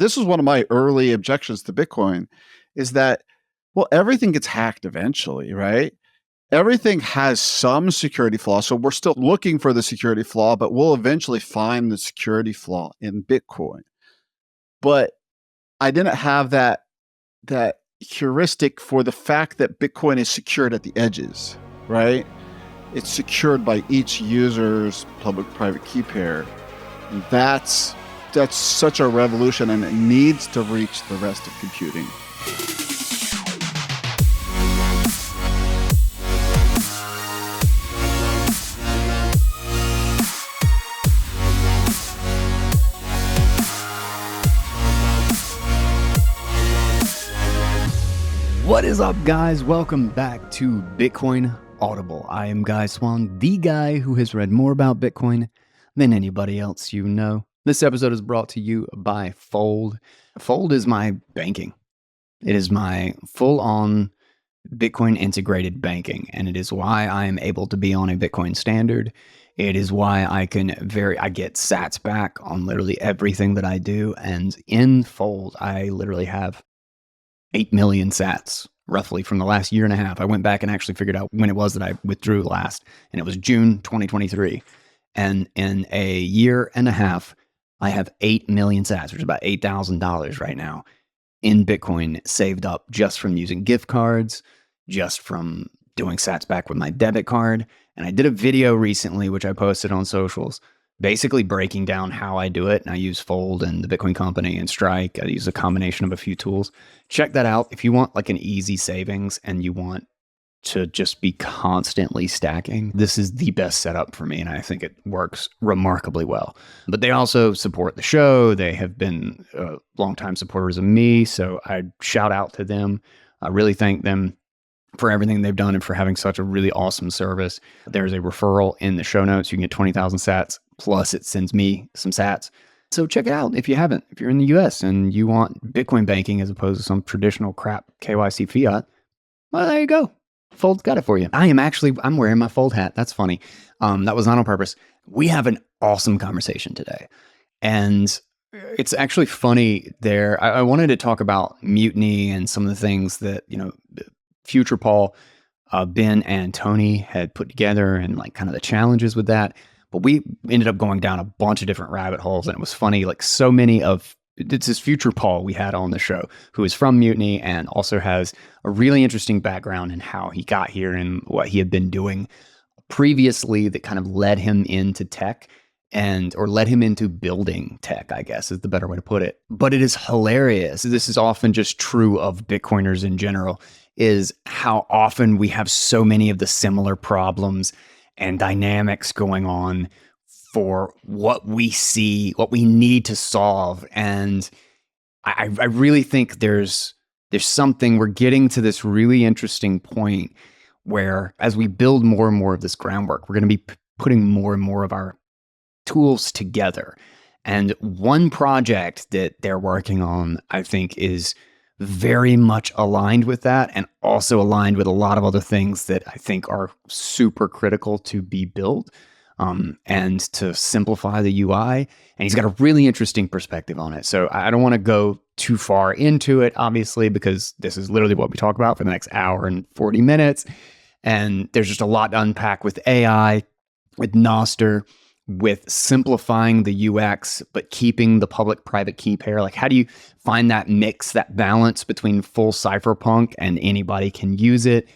this was one of my early objections to Bitcoin, is that, well, everything gets hacked eventually, right? Everything has some security flaw. So we're still looking for the security flaw, but we'll eventually find the security flaw in Bitcoin. But I didn't have that heuristic for the fact that Bitcoin is secured at the edges, right? It's secured by each user's public-private key pair. And that's such a revolution, and it needs to reach the rest of computing. What is up, guys? Welcome back to Bitcoin Audible. I am Guy Swan, the guy who has read more about Bitcoin than anybody else you know. This episode is brought to you by Fold. Fold is my banking. It is my full-on Bitcoin integrated banking, and it is why I am able to be on a Bitcoin standard. It is why I get sats back on literally everything that I do, and in Fold, I literally have 8 million sats, roughly, from the last year and a half. I went back and actually figured out when it was that I withdrew last, and it was June 2023. And in a year and a half, I have 8 million sats, which is about $8,000 right now, in Bitcoin saved up just from using gift cards, just from doing sats back with my debit card. And I did a video recently, which I posted on socials, basically breaking down how I do it. And I use Fold and the Bitcoin Company and Strike. I use a combination of a few tools. Check that out. If you want like an easy savings and you want to just be constantly stacking, this is the best setup for me. And I think it works remarkably well. But they also support the show. They have been longtime supporters of me. So I shout out to them. I really thank them for everything they've done and for having such a really awesome service. There's a referral in the show notes. You can get 20,000 sats, plus it sends me some sats. So check it out if you haven't. If you're in the US and you want Bitcoin banking as opposed to some traditional crap KYC fiat, well, there you go. Fold's got it for you. I'm wearing my Fold hat. That's funny. That was not on purpose. We have an awesome conversation today. And it's actually funny there. I wanted to talk about mutiny and some of the things that, FuturePaul, Ben and Tony had put together and like kind of the challenges with that. But we ended up going down a bunch of different rabbit holes. And it was funny, like so many of it's this FuturePaul we had on the show, who is from Mutiny and also has a really interesting background in how he got here and what he had been doing previously that kind of led him into tech or led him into building tech, I guess is the better way to put it. But it is hilarious. This is often just true of Bitcoiners in general, is how often we have so many of the similar problems and dynamics going on for what we see, what we need to solve. And I really think there's something, we're getting to this really interesting point where as we build more and more of this groundwork, we're going to be putting more and more of our tools together. And one project that they're working on, I think, is very much aligned with that, and also aligned with a lot of other things that I think are super critical to be built and to simplify the UI. And he's got a really interesting perspective on it. So I don't want to go too far into it, obviously, because this is literally what we talk about for the next hour and 40 minutes. And there's just a lot to unpack with AI, with Nostr, with simplifying the UX, but keeping the public-private key pair. Like, how do you find that mix, that balance between full Cypherpunk and anybody can use it?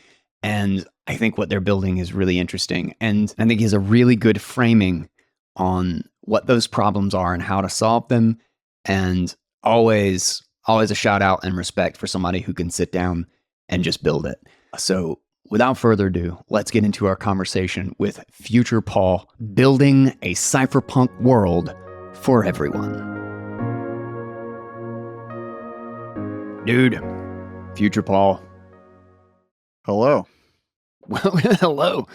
And I think what they're building is really interesting. And I think he has a really good framing on what those problems are and how to solve them. And always a shout out and respect for somebody who can sit down and just build it. So without further ado, let's get into our conversation with FuturePaul, building a cypherpunk world for everyone. Dude, FuturePaul. Hello. Well, hello.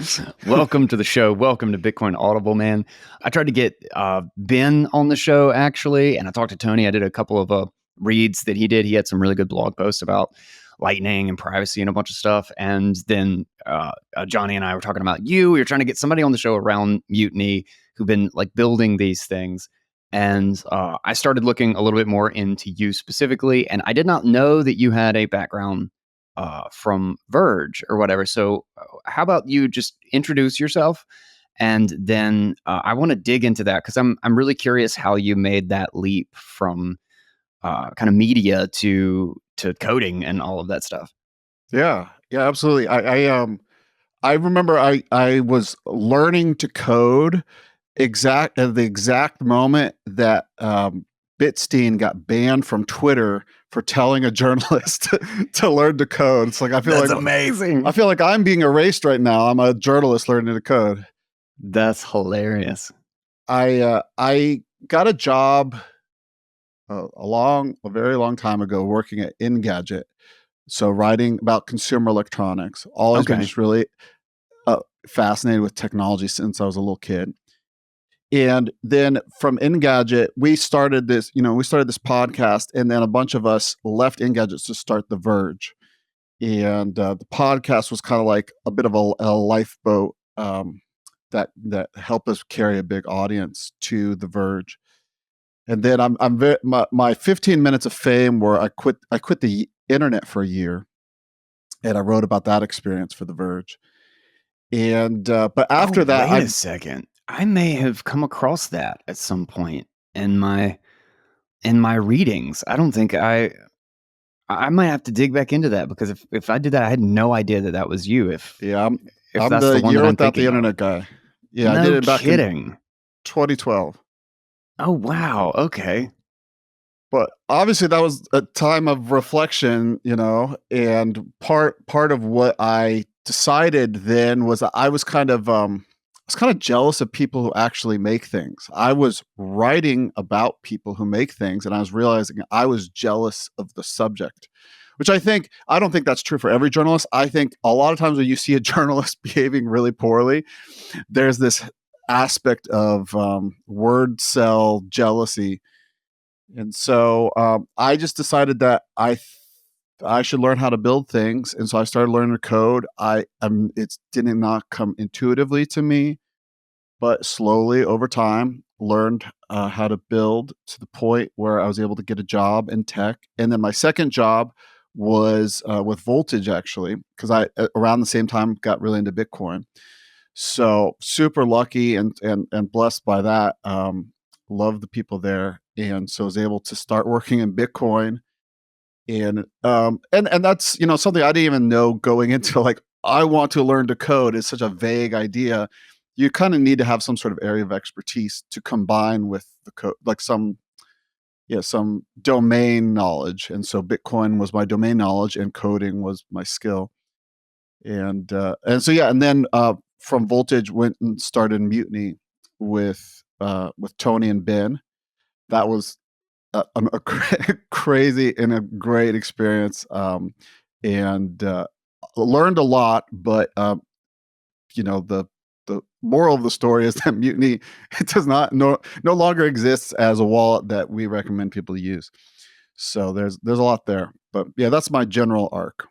Welcome to the show. Welcome to Bitcoin Audible, man. I tried to get Ben on the show, actually, and I talked to Tony. I did a couple of reads that he did. He had some really good blog posts about Lightning and privacy and a bunch of stuff. And then Johnny and I were talking about you. We were trying to get somebody on the show around Mutiny who've been like building these things. And I started looking a little bit more into you specifically, and I did not know that you had a background from Verge or whatever. So, how about you just introduce yourself, and then I want to dig into that because I'm really curious how you made that leap from kind of media to coding and all of that stuff. Yeah, yeah, absolutely. I remember I was learning to code exact at the exact moment that Bitstein got banned from Twitter for telling a journalist to learn to code. It's like That's amazing. I feel like I'm being erased right now. I'm a journalist learning to code. That's hilarious. I got a job a very long time ago working at Engadget. So writing about consumer electronics. Always been Okay. just really fascinated with technology since I was a little kid. And then from Engadget, we started this podcast, and then a bunch of us left Engadget to start The Verge. And the podcast was kind of like a bit of a lifeboat that helped us carry a big audience to The Verge. And then my 15 minutes of fame where I quit the internet for a year, and I wrote about that experience for The Verge. And but after that, wait a second. I may have come across that at some point in my readings. I don't think I might have to dig back into that because if I did that, I had no idea that that was you. If I'm that's the the one year that I'm without the thinking of. internet guy. Yeah, I No did it back in kidding. 2012. Oh wow. Okay. But obviously that was a time of reflection, and part of what I decided then was that I was kind of jealous of people who actually make things. I was writing about people who make things, and I was realizing I was jealous of the subject, which I don't think that's true for every journalist. I think a lot of times when you see a journalist behaving really poorly, there's this aspect of word cell jealousy. And so I just decided that I should learn how to build things, and so I started learning to code. It did not come intuitively to me, but slowly over time learned how to build to the point where I was able to get a job in tech. And then my second job was with Voltage, actually, because I around the same time got really into Bitcoin. So super lucky and blessed by that. Love the people there, and so I was able to start working in Bitcoin. And that's something I didn't even know going into, like, I want to learn to code is such a vague idea. You kind of need to have some sort of area of expertise to combine with the code, like some domain knowledge. And so Bitcoin was my domain knowledge, and coding was my skill. And so yeah, and then from Voltage went and started Mutiny with Tony and Ben. That was a crazy and a great experience, and learned a lot. But the moral of the story is that Mutiny, it does not no longer exists as a wallet that we recommend people to use. So there's a lot there. But yeah, that's my general arc.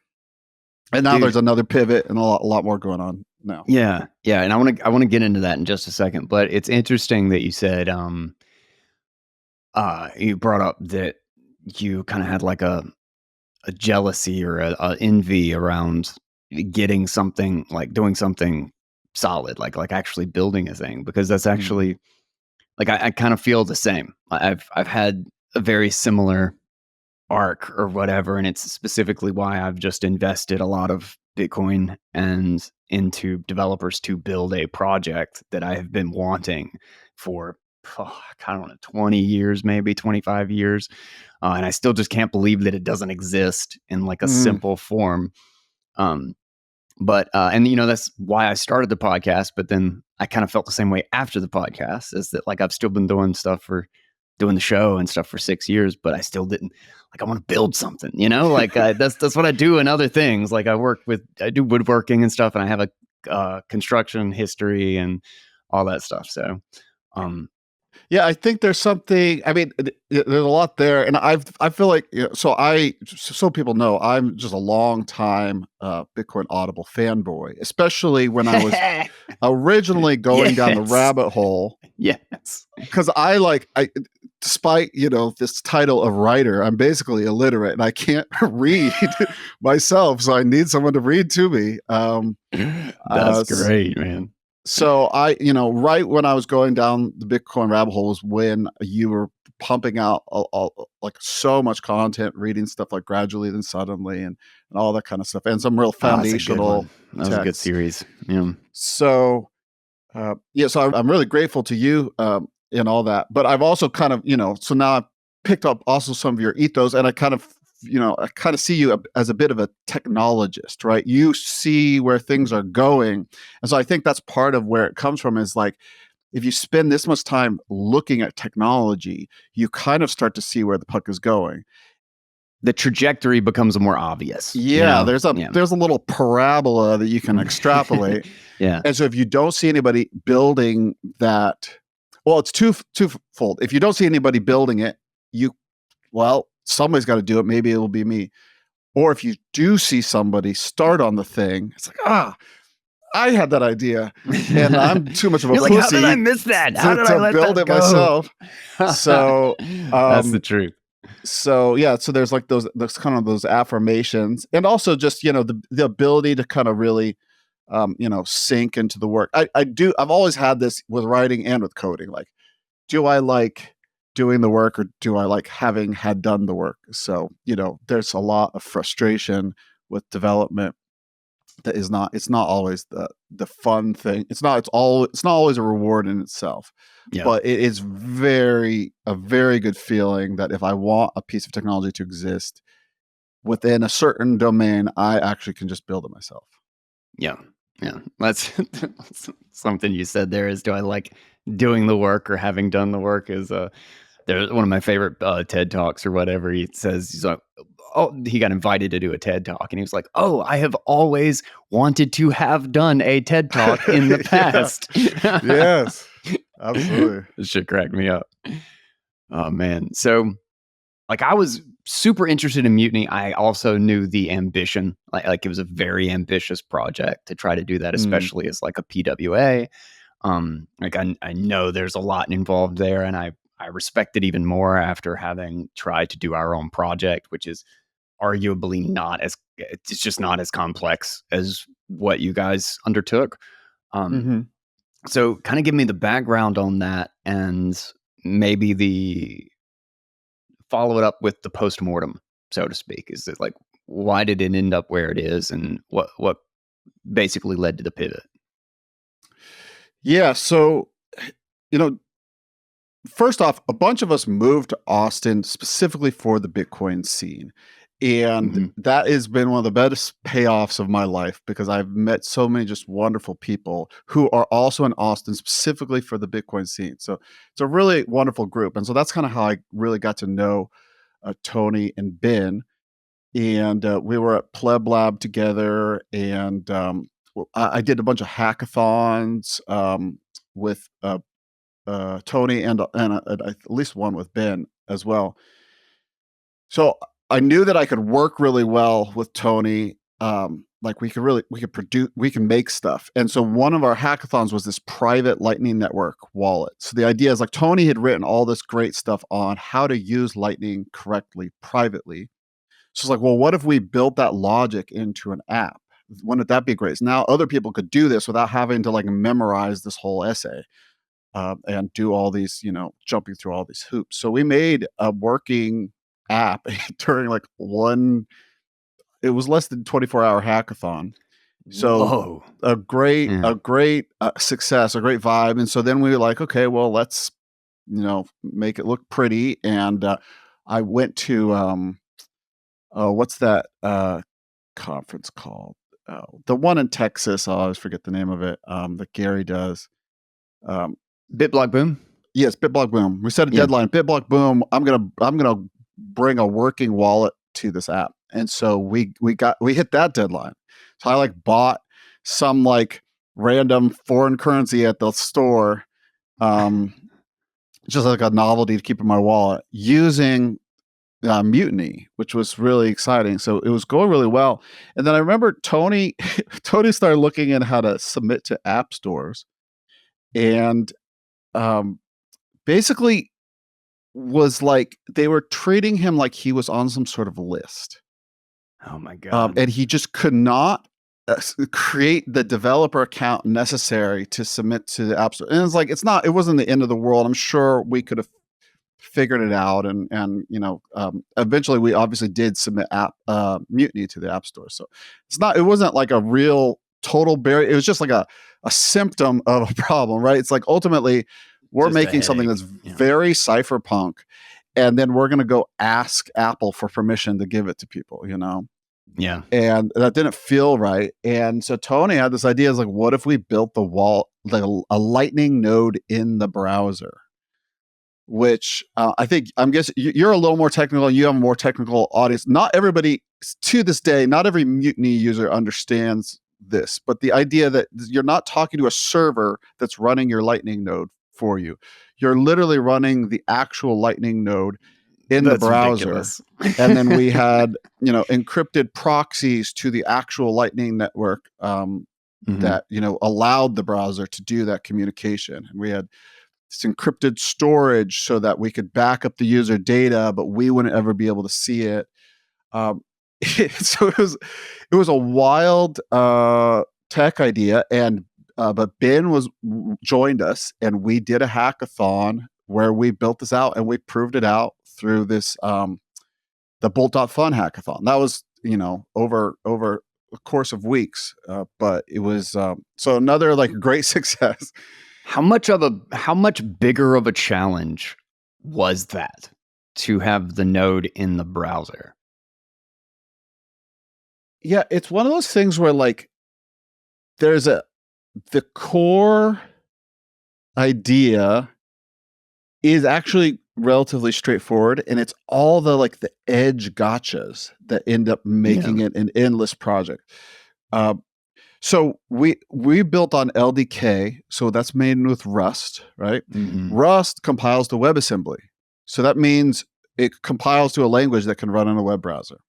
And now Dude. there's another pivot and a lot more going on now. Yeah. Yeah. And I want to get into that in just a second. But it's interesting that you said you brought up that you kind of had like a jealousy or a envy around getting something, like doing something solid, like actually building a thing, because that's actually like I kind of feel the same. I've had a very similar arc or whatever, and it's specifically why I've just invested a lot of Bitcoin and into developers to build a project that I have been wanting for I don't know, 20 years, maybe 25 years. And I still just can't believe that it doesn't exist in like a simple form. But and that's why I started the podcast. But then I kind of felt the same way after the podcast, is that like I've still been doing the show and stuff for 6 years, but I still didn't, like, I want to build something, like that's what I do in other things. Like I do woodworking and stuff, and I have a construction history and all that stuff. So, yeah, I think there's something. I mean, there's a lot there, and I feel like so people know I'm just a long time Bitcoin Audible fanboy, especially when I was originally going down the rabbit hole Yes. Because despite this title of writer, I'm basically illiterate and I can't read myself, so I need someone to read to me. That's great, man. So right when I was going down the Bitcoin rabbit hole was when you were pumping out like so much content, reading stuff like Gradually Then Suddenly and all that kind of stuff, and some real foundational that was a good series. Yeah. So so I'm really grateful to you in all that. But I've also kind of, so now I've picked up also some of your ethos, and I kind of see you as a bit of a technologist, right? You see where things are going. And so I think that's part of where it comes from is like, if you spend this much time looking at technology, you kind of start to see where the puck is going. The trajectory becomes more obvious. Yeah, there's a little parabola that you can extrapolate. Yeah. And so if you don't see anybody building that, well, it's twofold. If you don't see anybody building it, somebody's got to do it. Maybe it'll be me. Or if you do see somebody start on the thing, it's like, I had that idea, and I'm too much of a pussy. How did I miss that? How did I let build that it go? myself? So that's the truth. So so there's like those kind of those affirmations, and also just the ability to kind of really sink into the work. I've always had this with writing and with coding. Like, do I like doing the work, or do I like having had done the work? So there's a lot of frustration with development. That is not. It's not always the fun thing. It's not always a reward in itself. Yeah. But it is a very good feeling that if I want a piece of technology to exist within a certain domain, I actually can just build it myself. Yeah. Yeah. That's something you said there is, do I like doing the work or having done the work? Is there's one of my favorite TED Talks or whatever. He says, he's like, he got invited to do a TED Talk, and he was like, I have always wanted to have done a TED Talk in the past. Yes, absolutely. This shit cracked me up. Oh, man. So, like, I was super interested in Mutiny. I also knew the ambition. Like it was a very ambitious project to try to do that, especially as like a PWA. Like I know there's a lot involved there, and I respect it even more after having tried to do our own project, which is arguably it's just not as complex as what you guys undertook. So kind of give me the background on that, and maybe follow it up with the postmortem, so to speak. Is it like, why did it end up where it is, and what basically led to the pivot? Yeah. So, first off, a bunch of us moved to Austin specifically for the Bitcoin scene. And that has been one of the best payoffs of my life, because I've met so many just wonderful people who are also in Austin specifically for the Bitcoin scene. So it's a really wonderful group. And so that's kind of how I really got to know Tony and Ben. And we were at Pleb Lab together, and I did a bunch of hackathons with Tony and at least one with Ben as well. So I knew that I could work really well with Tony. Like we can make stuff. And so one of our hackathons was this private Lightning Network wallet. So the idea is like Tony had written all this great stuff on how to use Lightning correctly privately. So it's like, well, what if we built that logic into an app? Wouldn't that be great? So now other people could do this without having to like memorize this whole essay and do all these, jumping through all these hoops. So we made a working app during like it was less than 24-hour hackathon. So a great success, a great vibe. And so then we were like, okay, well, let's make it look pretty. And I went to what's that conference called? The one in Texas. I always forget the name of it. That Gary does. BitBlock Boom. Yes, BitBlock Boom. We set a deadline. BitBlock Boom. I'm gonna bring a working wallet to this app, and so we hit that deadline. So I like bought some like random foreign currency at the store, just like a novelty to keep in my wallet, using Mutiny, which was really exciting. So it was going really well. And then I remember Tony started looking at how to submit to app stores, and basically was like they were treating him like he was on some sort of list. Oh my God. And he just could not create the developer account necessary to submit to the App Store. And it's like, it wasn't the end of the world. I'm sure we could have figured it out. And eventually we obviously did submit Mutiny to the App Store. So it wasn't like a real total barrier. It was just like a symptom of a problem, right? It's like ultimately we're Just a making something headache. that's very cypherpunk, and then we're going to go ask Apple for permission to give it to people, Yeah. and that didn't feel right. And so Tony had this idea, is like, what if we built a lightning node in the browser? Which I'm guessing you're a little more technical, and you have a more technical audience. Not everybody, to this day, not every Mutiny user understands this, but the idea that you're not talking to a server that's running your lightning node for you. You're literally running the actual lightning node in the browser. And then we had, encrypted proxies to the actual lightning network that, allowed the browser to do that communication. And we had this encrypted storage so that we could back up the user data, but we wouldn't ever be able to see it. So it was a wild tech idea, and but Ben joined us, and we did a hackathon where we built this out, and we proved it out through this the Bolt.fun hackathon. That was over a course of weeks, but it was so another like great success. How much bigger of a challenge was that to have the node in the browser? Yeah, it's one of those things where like the core idea is actually relatively straightforward, and it's all the edge gotchas that end up making it an endless project. So we built on LDK, so that's made with Rust, right? Mm-hmm. Rust compiles to WebAssembly, so that means it compiles to a language that can run in a web browser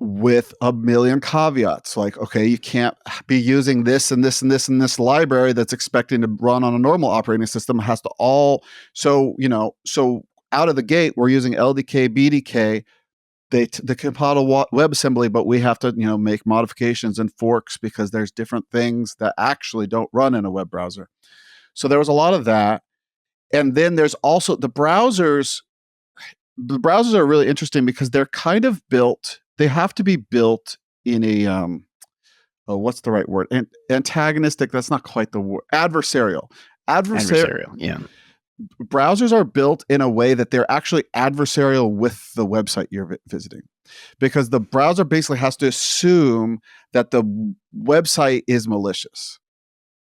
with a million caveats. Like, okay, you can't be using this and this and this and this library that's expecting to run on a normal operating system. It has to all, so out of the gate, we're using LDK, BDK. They compile to WebAssembly, but we have to, make modifications and forks because there's different things that actually don't run in a web browser. So there was a lot of that. And then there's also the browsers. The browsers are really interesting because they're kind of built, they have to be built in a, what's the right word? Antagonistic, that's not quite the word. Adversarial, yeah. Browsers are built in a way that they're actually adversarial with the website you're visiting, because the browser basically has to assume that the website is malicious.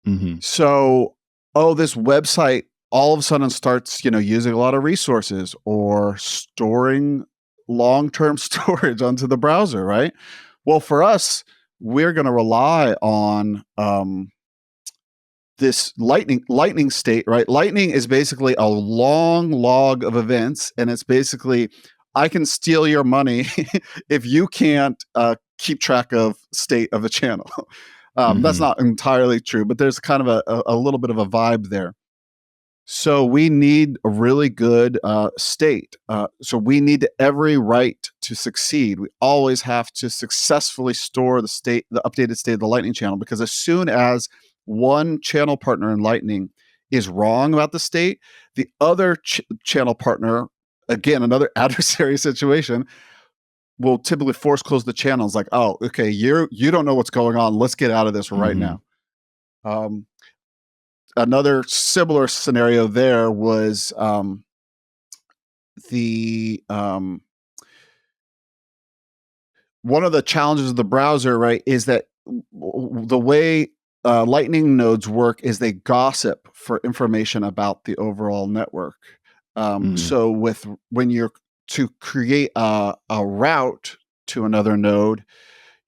Mm-hmm. So, this website all of a sudden starts, using a lot of resources or storing long-term storage onto the browser, right? Well, for us, we're going to rely on this lightning state, right? Lightning is basically a long log of events, and it's basically, I can steal your money if you can't keep track of state of a channel. That's not entirely true, but there's kind of a little bit of a vibe there. So we need a really good state. So we need every right to succeed. We always have to successfully store the updated state of the Lightning channel, because as soon as one channel partner in Lightning is wrong about the state, the other channel partner, again, another adversary situation, will typically force close the channels. Like, oh, okay, you don't know what's going on. Let's get out of this right now. Another similar scenario there was one of the challenges of the browser, right, is that the way Lightning nodes work is they gossip for information about the overall network. So when you're to create a route to another node,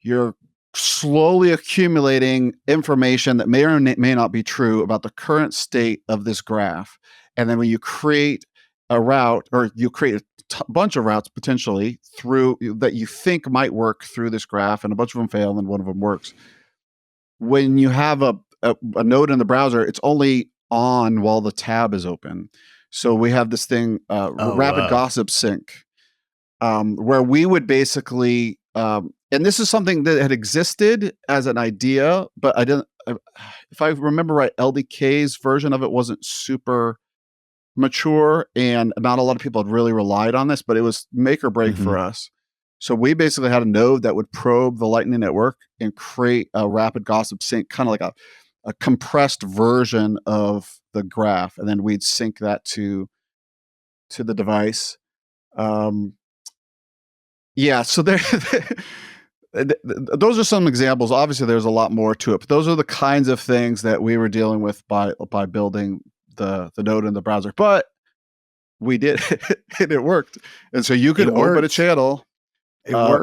you're slowly accumulating information that may or may not be true about the current state of this graph. And then when you create a route, or you create a bunch of routes potentially through that you think might work through this graph, and a bunch of them fail and one of them works. When you have a node in the browser, it's only on while the tab is open. So we have this thing, rapid gossip sync, where we would basically, and this is something that had existed as an idea, but if I remember right, LDK's version of it wasn't super mature, and not a lot of people had really relied on this, but it was make or break for us. So we basically had a node that would probe the Lightning Network and create a rapid gossip sync, kind of like a compressed version of the graph, and then we'd sync that to the device. Yeah, so those are some examples. Obviously, there's a lot more to it, but those are the kinds of things that we were dealing with by building the node in the browser. But we did, and it worked. And so you could open a channel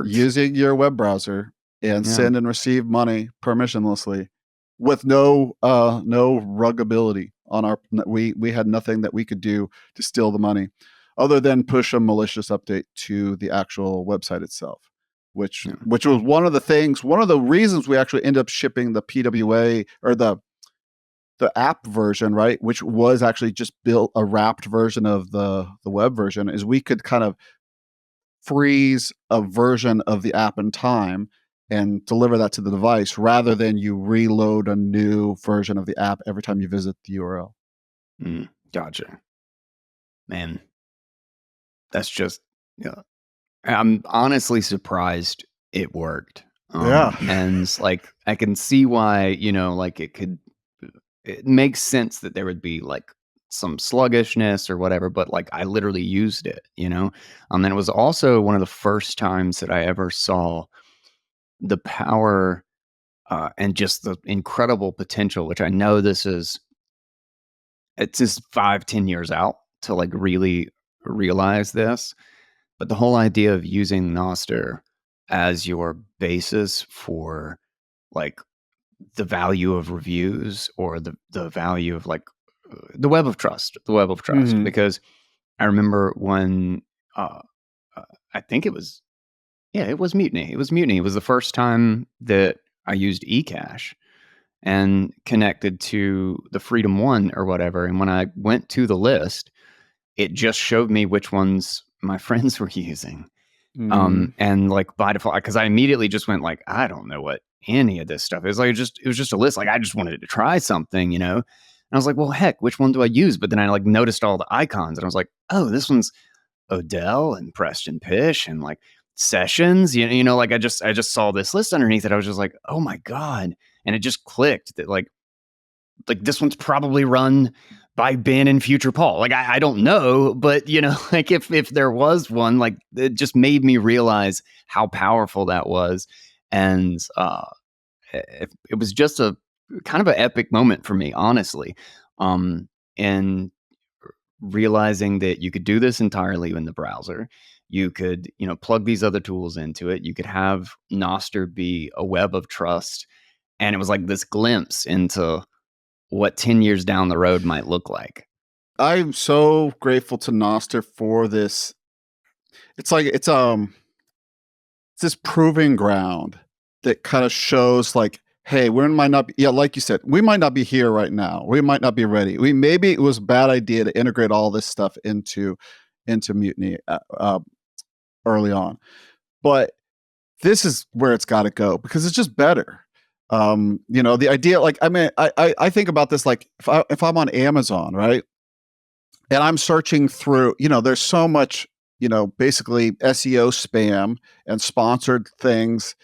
using your web browser and send and receive money permissionlessly with no ruggability on our. We had nothing that we could do to steal the money, other than push a malicious update to the actual website itself, which was one of the reasons we actually ended up shipping the PWA, or the app version, right? Which was actually just built a wrapped version of the web version, is we could kind of freeze a version of the app in time and deliver that to the device, rather than you reload a new version of the app every time you visit the URL. Gotcha. Man, that's just, I'm honestly surprised it worked. And like, I can see why, like it makes sense that there would be like some sluggishness or whatever, but like I literally used it, and it was also one of the first times that I ever saw the power and just the incredible potential, which I know it's just 5-10 years out to like really realize this. But the whole idea of using Nostr as your basis for like the value of reviews, or the value of like the web of trust, because I remember when I think it was Mutiny. It was Mutiny. It was the first time that I used eCache and connected to the Freedom One or whatever. And when I went to the list, it just showed me which ones my friends were using. And like by default, because I immediately just went like, I don't know what any of this stuff is. Like, it was just a list. Like, I just wanted to try something, And I was like, well, heck, which one do I use? But then I like noticed all the icons, and I was like, oh, this one's Odell and Preston Pish and like Sessions. Like I just saw this list underneath it. I was just like, oh my God. And it just clicked that like this one's probably run by Ben and FuturePaul. Like, I don't know, but like if there was one, like it just made me realize how powerful that was. And it was just a kind of an epic moment for me, honestly. And realizing that you could do this entirely in the browser. You could, plug these other tools into it. You could have Nostr be a web of trust. And it was like this glimpse into what 10 years down the road might look like. I'm so grateful to Nostr for this. It's like it's this proving ground that kind of shows like, hey, we might not be, like you said, we might not be here right now. We might not be ready. Maybe it was a bad idea to integrate all this stuff into Mutiny early on, but this is where it's got to go, because it's just better. The idea, like, I mean, I think about this, like if I'm on Amazon, right, and I'm searching through, there's so much, basically SEO spam and sponsored things.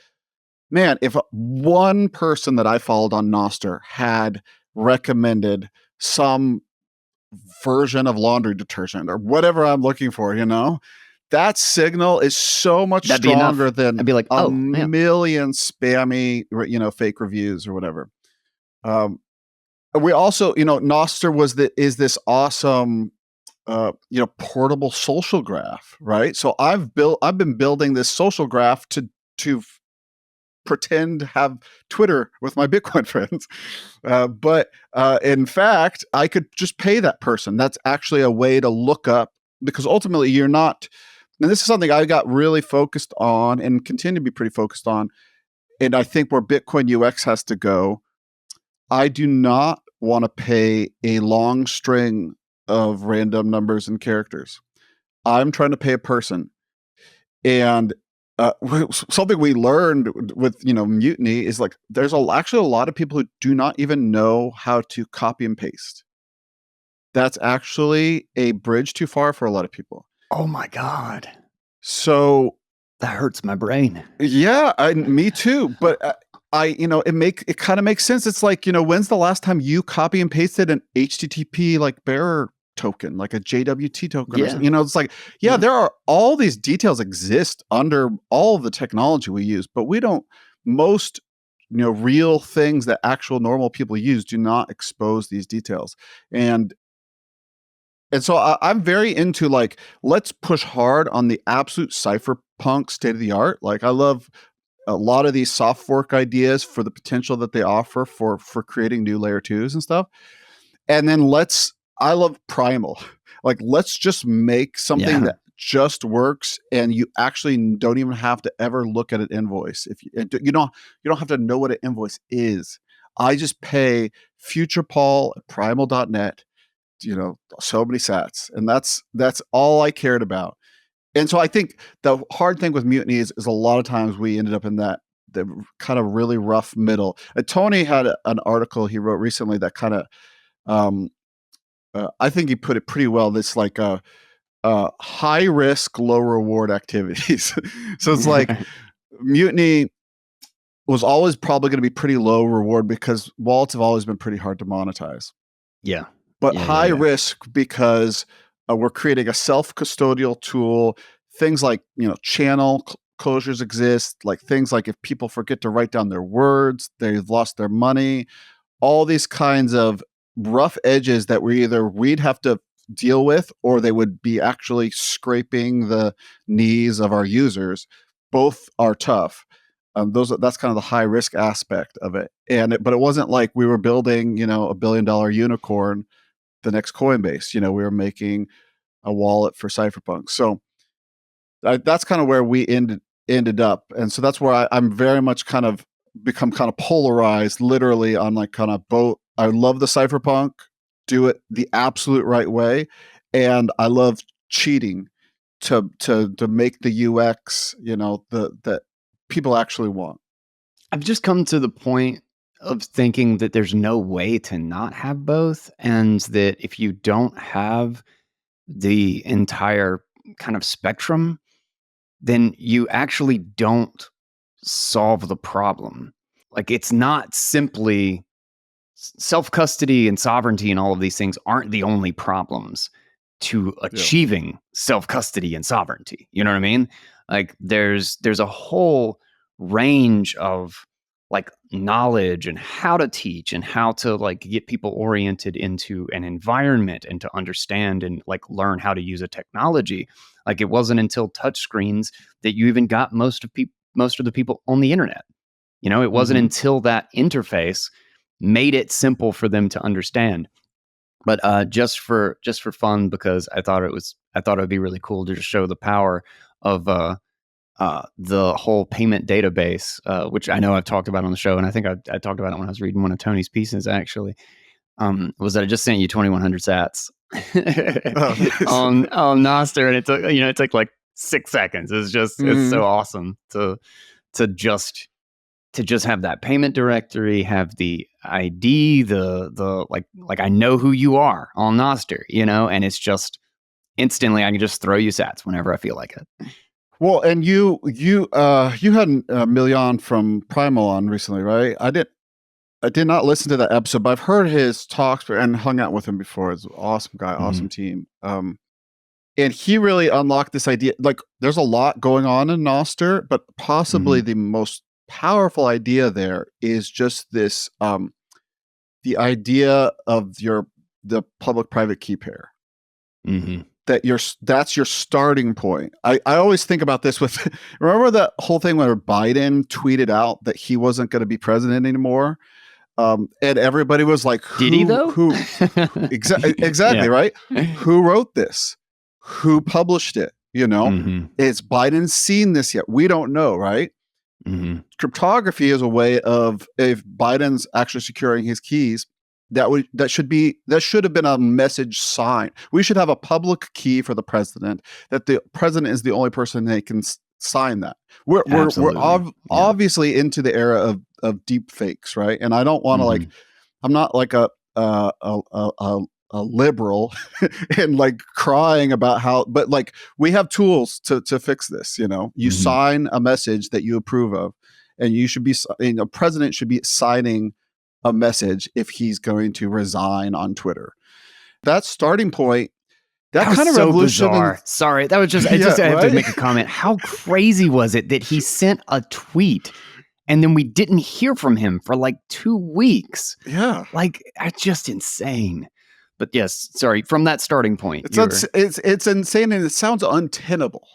Man, if one person that I followed on Nostr had recommended some version of laundry detergent or whatever I'm looking for, that signal is so much stronger than I'd be like, a million spammy, fake reviews or whatever. We also, Nostr is this awesome, portable social graph, right? So I've been building this social graph to pretend to have Twitter with my Bitcoin friends. But in fact, I could just pay that person. That's actually a way to look up, because ultimately you're not, and this is something I got really focused on and continue to be pretty focused on. And I think where Bitcoin UX has to go, I do not want to pay a long string of random numbers and characters. I'm trying to pay a person. And something we learned with, Mutiny is like, there's actually a lot of people who do not even know how to copy and paste. That's actually a bridge too far for a lot of people. Oh my God. So that hurts my brain. Yeah, me too. But it kind of makes sense. It's like, when's the last time you copy and pasted an HTTP like bearer token, like a JWT token or something? It's like, there are all these details exist under all of the technology we use, but we don't, most real things that actual normal people use do not expose these details. And so I'm very into like, let's push hard on the absolute cypherpunk state of the art. Like, I love a lot of these soft fork ideas for the potential that they offer for creating new layer 2s and stuff. And then I love primal. Like, let's just make something that just works, and you actually don't even have to ever look at an invoice. If you don't have to know what an invoice is. I just pay FuturePaul at primal.net, so many sats, and that's all I cared about. And so I think the hard thing with Mutiny is a lot of times we ended up in the kind of really rough middle. Tony had an article he wrote recently that kind of, I think he put it pretty well. This like high risk, low reward activities. So it's like Mutiny was always probably going to be pretty low reward because wallets have always been pretty hard to monetize. Yeah. But high risk because we're creating a self-custodial tool. Things like, channel closures exist, like things like if people forget to write down their words, they've lost their money, all these kinds of rough edges that we'd have to deal with, or they would be actually scraping the knees of our users. Both are tough. That's kind of the high risk aspect of it. But it wasn't like we were building, a $1 billion unicorn, the next Coinbase. We were making a wallet for Cypherpunk. So that's kind of where we ended up. And so that's where I'm very much kind of become kind of polarized, literally, on like kind of both. I love the Cypherpunk, do it the absolute right way, and I love cheating to make the UX, that people actually want. I've just come to the point of thinking that there's no way to not have both, and that if you don't have the entire kind of spectrum, then you actually don't solve the problem. Like, it's not simply self-custody and sovereignty and all of these things aren't the only problems to achieving self-custody and sovereignty. You know what I mean? Like, there's a whole range of like knowledge and how to teach and how to like get people oriented into an environment and to understand and like learn how to use a technology. Like, it wasn't until touchscreens that you even got most of the people on the internet. It wasn't until that interface made it simple for them to understand. But just for fun, because I thought it would be really cool to just show the power of the whole payment database, which I know I've talked about on the show, and I think I talked about it when I was reading one of Tony's pieces, actually, was that I just sent you 2,100 sats on Nostr, and it took like 6 seconds. It's so awesome to just have that payment directory, have the ID, the like I know who you are on Nostr, and it's just instantly I can just throw you sats whenever I feel like it. Well, and you had Million from Primal on recently, right? I did not listen to that episode, but I've heard his talks and hung out with him before. It's an awesome guy, awesome team. And he really unlocked this idea. Like, there's a lot going on in Nostr, but possibly the most powerful idea there is just this, the idea of the public-private key pair. That's your starting point. I always think about this with, remember that whole thing where Biden tweeted out that he wasn't going to be president anymore? And everybody was like, did he though? Exactly, right? Who wrote this? Who published it? Is Biden seen this yet? We don't know, right? Cryptography is a way of, if Biden's actually securing his keys, that should have been a message sign. We should have a public key for the president that the president is the only person that can sign that. We're Absolutely. Yeah. obviously into the era of deep fakes, right? And I don't want to Mhm. I'm not like a liberal and like crying about how, but like we have tools to fix this. You know, you Mhm. sign a message that you approve of, and you should be, president should be signing a message if he's going to resign on Twitter. That starting point, that That was kind of so revolution, bizarre. Sorry, that was just. yeah, I have to right, make a comment. How crazy was it that he sent a tweet and then we didn't hear from him for like 2 weeks? yeah. Like, that's just insane. But yes, sorry. From that starting point, It's insane and it sounds untenable.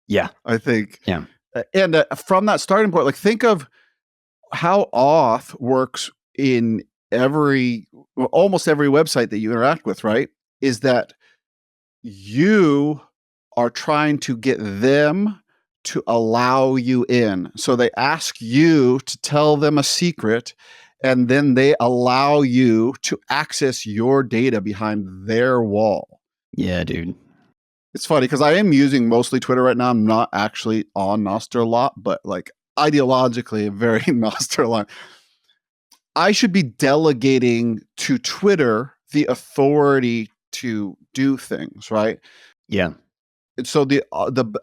yeah, I think, yeah, and from that starting point, like think of how auth works in almost every website that you interact with, right? Is that you are trying to get them to allow you in. So they ask you to tell them a secret, and then they allow you to access your data behind their wall. yeah, dude. It's funny because I am using mostly Twitter right now. I'm not actually on Nostr a lot, but like ideologically, very Nostr aligned. I should be delegating to Twitter the authority to do things, right? Yeah, And so the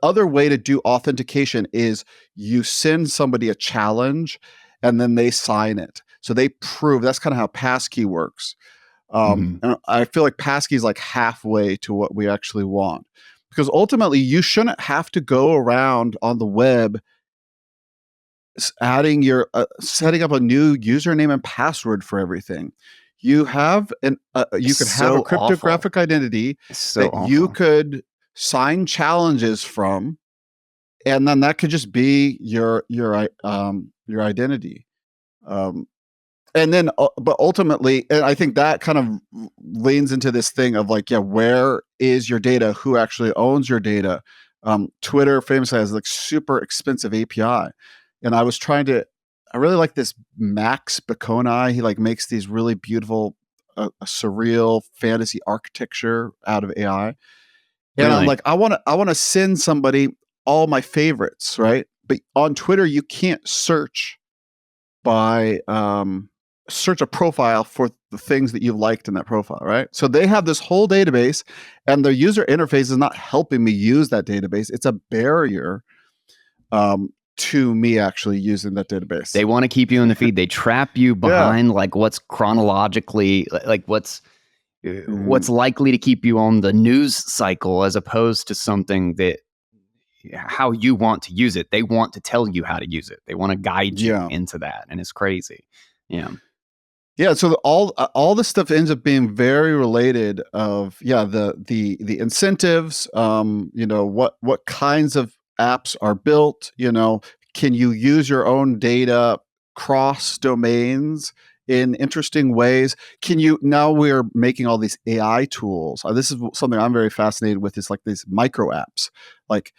other way to do authentication is you send somebody a challenge and then they sign it. So they prove. That's kind of how passkey works. hmm And I feel like passkey is like halfway to what we actually want, because ultimately you shouldn't have to go around on the web adding your setting up a new username and password for everything. You have you it's could have a so awful. cryptographic identity It's so that you awful. could sign challenges from, and then that could just be your identity. Um, and then but ultimately, and I think that kind of leans into this thing of like, yeah, where is your data? Who actually owns your data? Twitter famously has like super expensive API, and I really like this Max Baconi. He like makes these really beautiful surreal fantasy architecture out of AI, and I'm Really? like, I want to send somebody all my favorites, right? But on Twitter you can't by search a profile for the things that you liked in that profile, right? So they have this whole database, and the user interface is not helping me use that database. It's a barrier to me actually using that database. They want to keep you in the feed. They trap you Yeah. behind like what's chronologically, like what's Mhm. likely to keep you on the news cycle, as opposed to something that how you want to use it. They want to tell you how to use it. They want to guide you Yeah. into that, and it's crazy. Yeah. Yeah, so all this stuff ends up being very related. Of the incentives. What kinds of apps are built. Can you use your own data cross domains in interesting ways? Can you now we're making all these AI tools. This is something I'm very fascinated with. Is like these micro apps. Like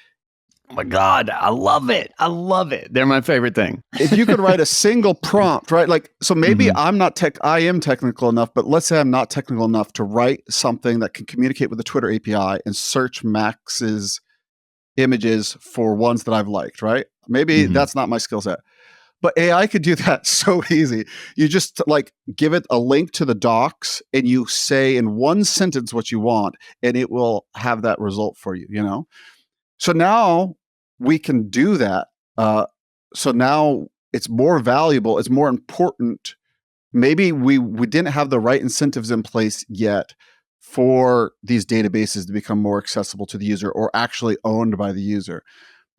Oh my God, I love it. I love it. They're my favorite thing. if you could write a single prompt, right? Like, so maybe Mhm. I am technical enough, but let's say I'm not technical enough to write something that can communicate with the Twitter API and search Max's images for ones that I've liked, right? Maybe Mhm. that's not my skill set, but AI could do that so easy. You just like give it a link to the docs and you say in one sentence what you want, and it will have that result for you. So now we can do that. So now it's more valuable. It's more important. Maybe we didn't have the right incentives in place yet for these databases to become more accessible to the user or actually owned by the user.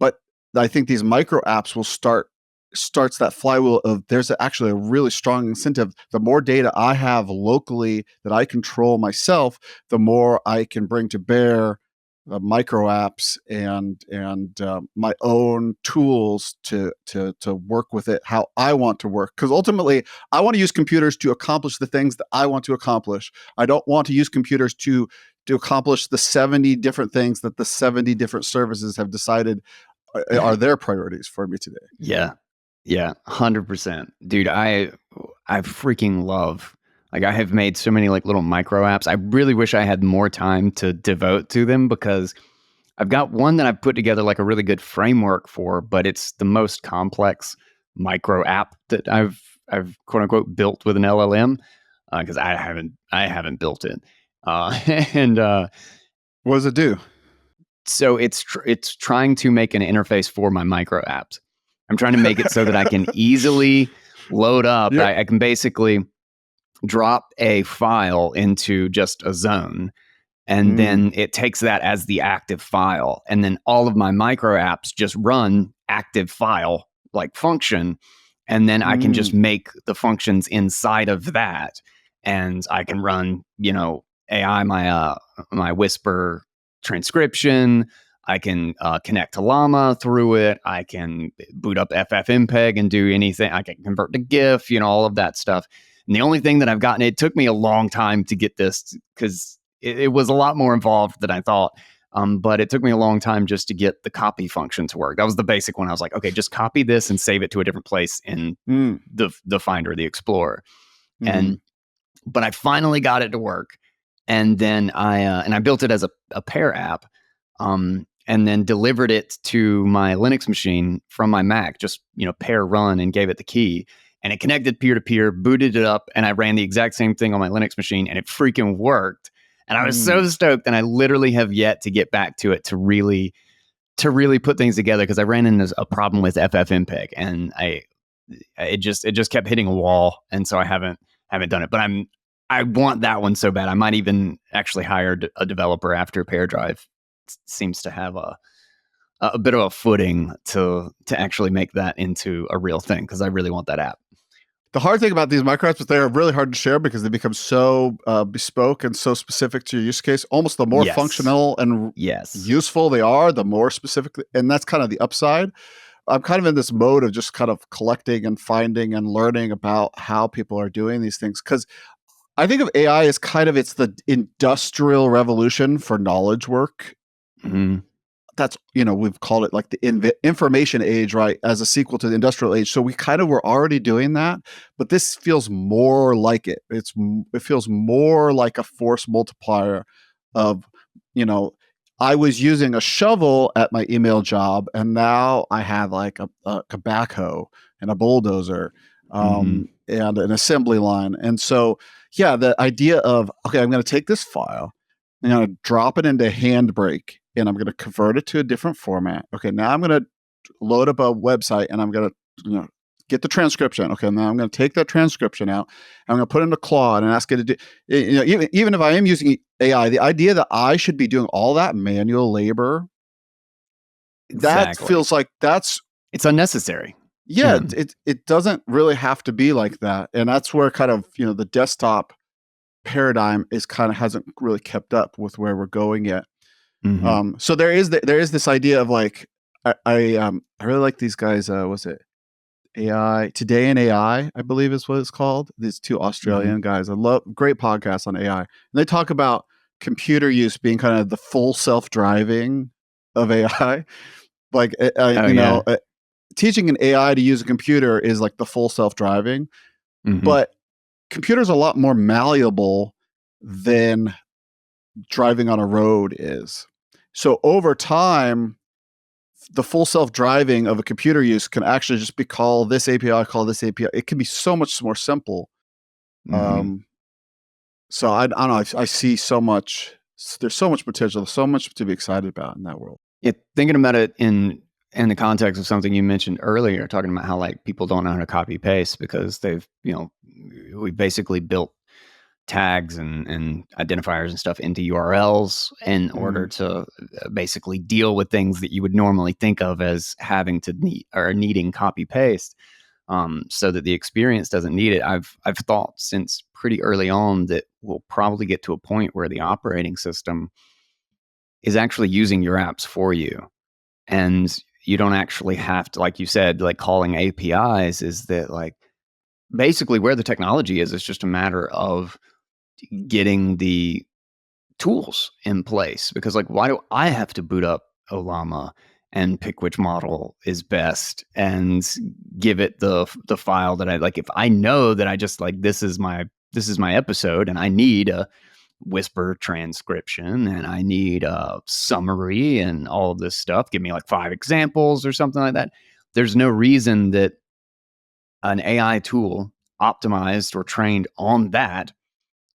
But I think these micro apps will starts that flywheel of there's actually a really strong incentive. The more data I have locally that I control myself, the more I can bring to bear micro apps and my own tools to work with it how I want to work. Because ultimately, I want to use computers to accomplish the things that I want to accomplish. I don't want to use computers to accomplish the 70 different things that the 70 different services have decided are their priorities for me today. Yeah. Yeah, 100%. Dude, I freaking love Like I have made so many like little micro apps. I really wish I had more time to devote to them because I've got one that I've put together like a really good framework for, but it's the most complex micro app that I've quote unquote built with an LLM because I haven't built it. And What does it do? so it's trying to make an interface for my micro apps. I'm trying to make it so that I can easily load up. You're, I can basically drop a file into just a zone, and mm, then it takes that as the active file. And then all of my micro apps just run active file like function. And then I can just mm, make the functions inside of that. And I can run, AI, my Whisper transcription. I can connect to Llama through it. I can boot up FFmpeg and do anything. I can convert to GIF, all of that stuff. And the only thing that I've gotten, it took me a long time to get this because it was a lot more involved than I thought. But it took me a long time just to get the copy function to work. That was the basic one. I was like, okay, just copy this and save it to a different place in mm, the Finder, the Explorer. mm, But I finally got it to work. And then I built it as a pear app, and then delivered it to my Linux machine from my Mac, just, pear run, and gave it the key. And it connected peer to peer, booted it up, and I ran the exact same thing on my Linux machine, and it freaking worked. And I was so mm. stoked, and I literally have yet to get back to it to really put things together because I ran into a problem with FFmpeg, and it just kept hitting a wall, and so I haven't done it. But I want that one so bad. I might even actually hire a developer after PearDrive seems to have a bit of a footing to actually make that into a real thing because I really want that app. The hard thing about these micro apps is they're really hard to share because they become so bespoke and so specific to your use case. Almost the more Yes. functional and Yes. useful they are, the more specific. And that's kind of the upside. I'm kind of in this mode of just kind of collecting and finding and learning about how people are doing these things. Because I think of AI as it's the industrial revolution for knowledge work. Mm-hmm. That's, we've called it like the information age, right, as a sequel to the industrial age. So we kind of were already doing that, but this feels more like it. It feels more like a force multiplier of, I was using a shovel at my email job, and now I have like a backhoe and a bulldozer, Mm-hmm. and an assembly line. And so, yeah, the idea of, okay, I'm going to take this file, I'm going to drop it into Handbrake, and I'm going to convert it to a different format. Okay, now I'm going to load up a website, and I'm going to get the transcription. Okay, now I'm going to take that transcription out. I'm going to put it into Claude and ask it to do. Even if I am using AI, the idea that I should be doing all that manual labor, that Exactly. feels like It's unnecessary. yeah. Yeah. It doesn't really have to be like that, and that's where kind of the desktop paradigm hasn't really kept up with where we're going yet. Mm-hmm. So there is this idea of like I really like these guys. Was it AI Today in AI? I believe is what it's called. These two Mm-hmm. Australian guys. I love great podcasts on AI, and they talk about computer use being kind of the full self-driving of AI. Like Oh yeah. teaching an AI to use a computer is like the full self-driving, Mm-hmm. but computers are a lot more malleable than driving on a road is. So over time, the full self-driving of a computer use can actually just be call this API, call this API. It can be so much more simple. Mm-hmm. So I don't know. I see so much. There's so much potential. So much to be excited about in that world. Yeah, thinking about it in the context of something you mentioned earlier, talking about how like people don't know how to copy paste because we basically built tags and identifiers and stuff into URLs in order Mm, to basically deal with things that you would normally think of as having to need or needing copy paste, so that the experience doesn't need it. I've thought since pretty early on that we'll probably get to a point where the operating system is actually using your apps for you, and you don't actually have to, like you said, like calling APIs is that like basically where the technology is. It's just a matter of getting the tools in place because like why do I have to boot up Olama and pick which model is best and give it the file that I like? If I know that I just like this is my this is my episode and I need a whisper transcription and I need a summary and all of this stuff. Give me like 5 examples or something like that. There's no reason that an AI tool optimized or trained on that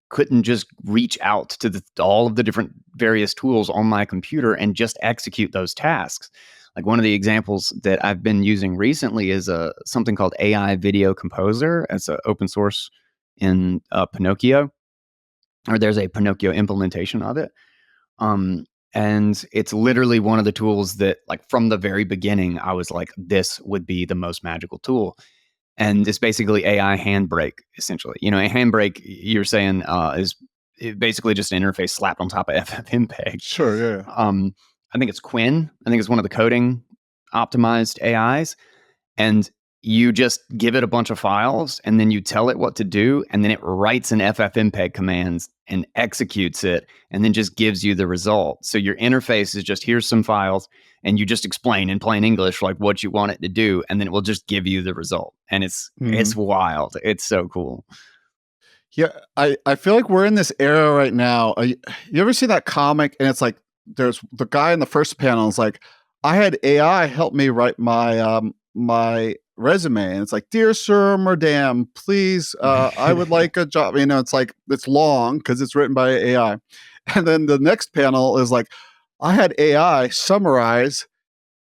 couldn't just reach out to all of the different various tools on my computer and just execute those tasks. Like one of the examples that I've been using recently is something called AI Video Composer. It's an open source in Pinocchio, or there's a Pinocchio implementation of it. And it's literally one of the tools that, like, from the very beginning, I was like, this would be the most magical tool. And it's basically AI handbrake, essentially. A handbrake, you're saying, is basically just an interface slapped on top of FFmpeg. Sure, yeah. I think it's Quinn. I think it's one of the coding optimized AIs. And you just give it a bunch of files and then you tell it what to do. And then it writes an FFmpeg commands and executes it and then just gives you the result. So your interface is just, here's some files, and you just explain in plain English like what you want it to do, and then it will just give you the result. And it's wild. It's so cool. Yeah, I feel like we're in this era right now. You ever see that comic and it's like there's the guy in the first panel is like, I had AI help me write my my resume, and it's like, dear sir, madam, please, I would like a job. It's like, it's long because it's written by AI. And then the next panel is like, I had AI summarize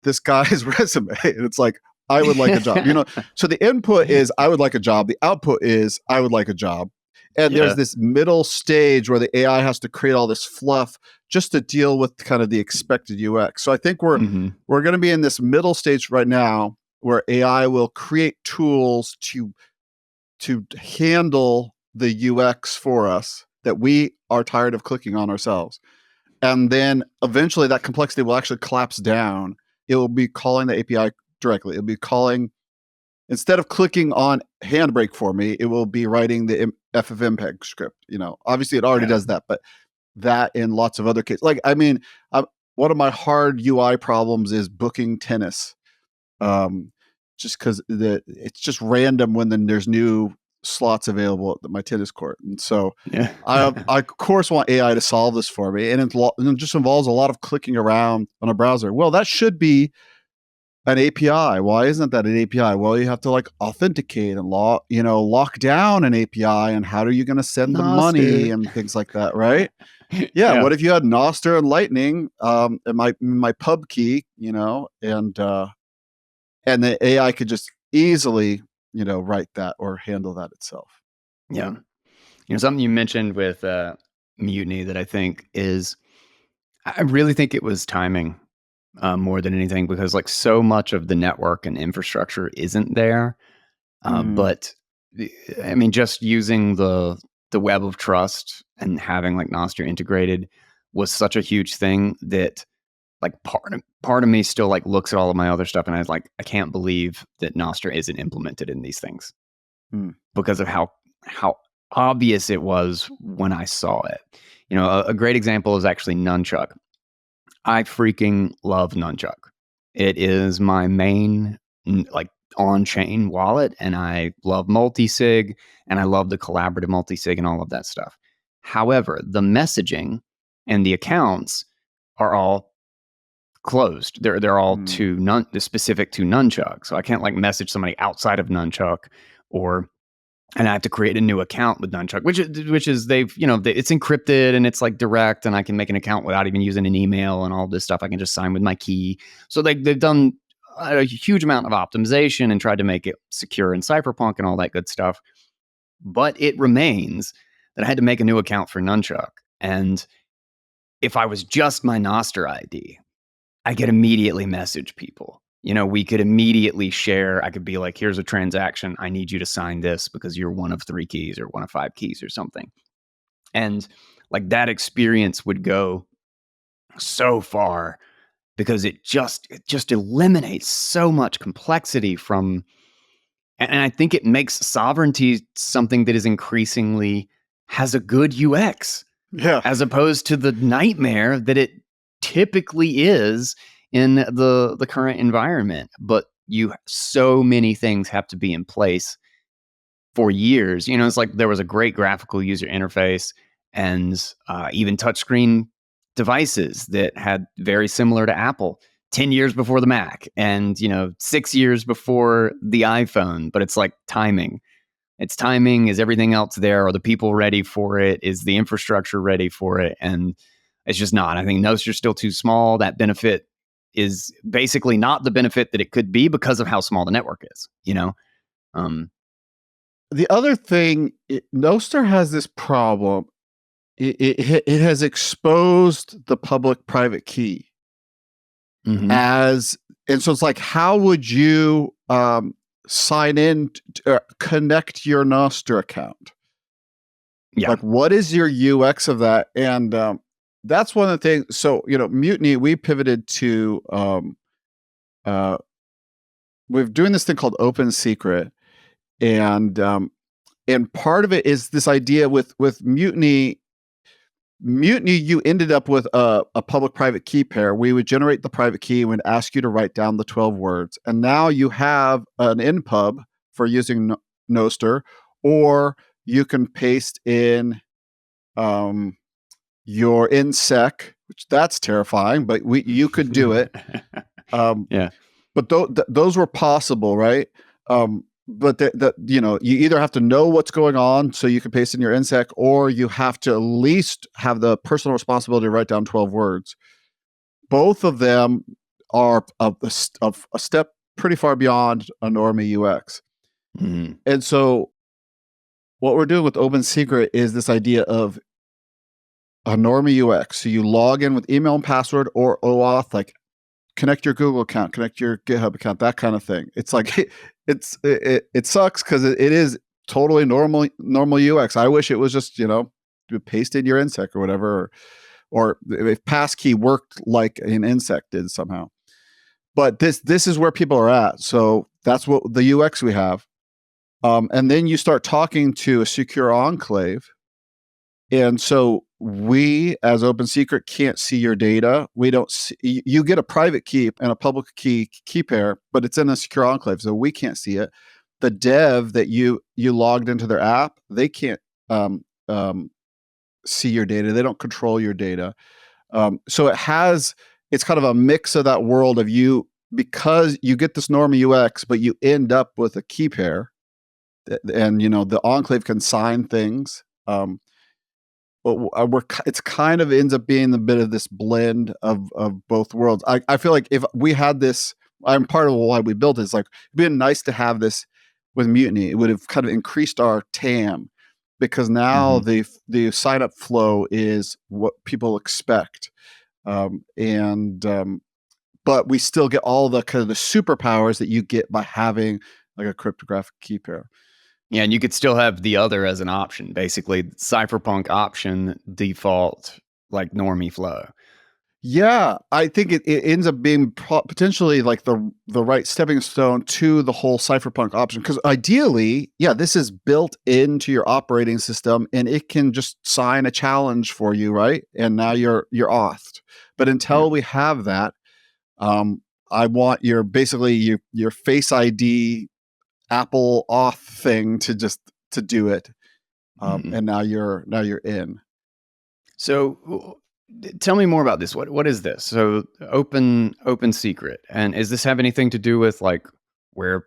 this guy's resume, and it's like, I would like a job. So the input is I would like a job, the output is I would like a job, and there's this middle stage where the AI has to create all this fluff just to deal with kind of the expected UX. So I think we're going to be in this middle stage right now where AI will create tools to handle the UX for us that we are tired of clicking on ourselves. And then eventually that complexity will actually collapse down. It will be calling the API directly. It'll be calling, instead of clicking on handbrake for me, it will be writing the FFmpeg script. Obviously it already does that, but that in lots of other cases. Like, one of my hard UI problems is booking tennis. Just because it's just random when then there's new slots available at my tennis court, and so I of course want AI to solve this for me, and it just involves a lot of clicking around on a browser. Well, that should be an API. Why isn't that an API? Well, you have to like authenticate and lock down an API, and how are you going to send the money and things like that, right? Yeah. What if you had Nostr and Lightning, and my pub key, and the AI could just easily, write that or handle that itself. Yeah. Something you mentioned with Mutiny that I think is, I really think it was timing more than anything, because like so much of the network and infrastructure isn't there. But I mean, just using the web of trust and having like Nostr integrated was such a huge thing that like part of me still like looks at all of my other stuff and I was like, I can't believe that Nostr isn't implemented in these things because of how obvious it was when I saw it. A great example is actually Nunchuck. I freaking love Nunchuck. It is my main like on-chain wallet, and I love multisig, and I love the collaborative multisig and all of that stuff. However, the messaging and the accounts are all closed. They're all specific to Nunchuck. So I can't like message somebody outside of Nunchuck, and I have to create a new account with Nunchuck, which is it's encrypted and it's like direct, and I can make an account without even using an email and all this stuff. I can just sign with my key. So they've done a huge amount of optimization and tried to make it secure in Cypherpunk and all that good stuff. But it remains that I had to make a new account for Nunchuck. And if I was just my Nostr ID, I could immediately message people. We could immediately share. I could be like, here's a transaction. I need you to sign this because you're one of 3 keys or one of 5 keys or something. And like that experience would go so far because it just eliminates so much complexity from, and I think it makes sovereignty something that is increasingly has a good UX. Yeah. As opposed to the nightmare that it typically is in the current environment. But so many things have to be in place for years. It's like there was a great graphical user interface and even touchscreen devices that had very similar to Apple 10 years before the Mac and, 6 years before the iPhone. But it's like timing. It's timing. Is everything else there? Are the people ready for it? Is the infrastructure ready for it? And it's just not. I think Nostr's still too small. That benefit is basically not the benefit that it could be because of how small the network is. The other thing, Nostr has this problem. It has exposed the public-private key and so it's like, how would you sign in, connect your Nostr account? Yeah. Like, what is your UX of that? And that's one of the things. So, Mutiny, we pivoted to we're doing this thing called Open Secret, and part of it is this idea with Mutiny. Mutiny, you ended up with a public-private key pair. We would generate the private key and would ask you to write down the 12 words. And now you have an NPub for using Nostr, or you can paste in your INSEC, which that's terrifying, but you could do it. Yeah. But those were possible, right? But you either have to know what's going on so you can paste in your INSEC, or you have to at least have the personal responsibility to write down 12 words. Both of them are a step pretty far beyond a normie UX. And so what we're doing with Open Secret is this idea of a normie UX. So you log in with email and password or OAuth, like connect your Google account, connect your GitHub account, that kind of thing. It's like it sucks because it is totally normal UX. I wish it was just you paste in your INSEC or whatever, or if passkey worked like an INSEC did somehow. But this is where people are at. So that's what the UX we have. And then you start talking to a secure enclave, and so we, as Open Secret, can't see your data. We don't see, you get a private key and a public key pair, but it's in a secure enclave, so we can't see it. The dev that you logged into their app, they can't see your data. They don't control your data. So it's kind of a mix of that world of you, because you get this normie UX, but you end up with a key pair, and the enclave can sign things. It's kind of ends up being a bit of this blend of both worlds. I feel like if we had this, I'm part of why we built it. It's like, it'd been nice to have this with Mutiny. It would have kind of increased our TAM, because now the sign up flow is what people expect. But we still get all the kind of the superpowers that you get by having like a cryptographic key pair. Yeah, and you could still have the other as an option, basically Cypherpunk option default, like normie flow. Yeah, I think it ends up being potentially like the right stepping stone to the whole Cypherpunk option. Because ideally, this is built into your operating system, and it can just sign a challenge for you, right? And now you're authed. But until we have that, I want your Face ID Apple auth thing to do it, and now you're in. So tell me more about this. What is this? So open secret, and does this have anything to do with like where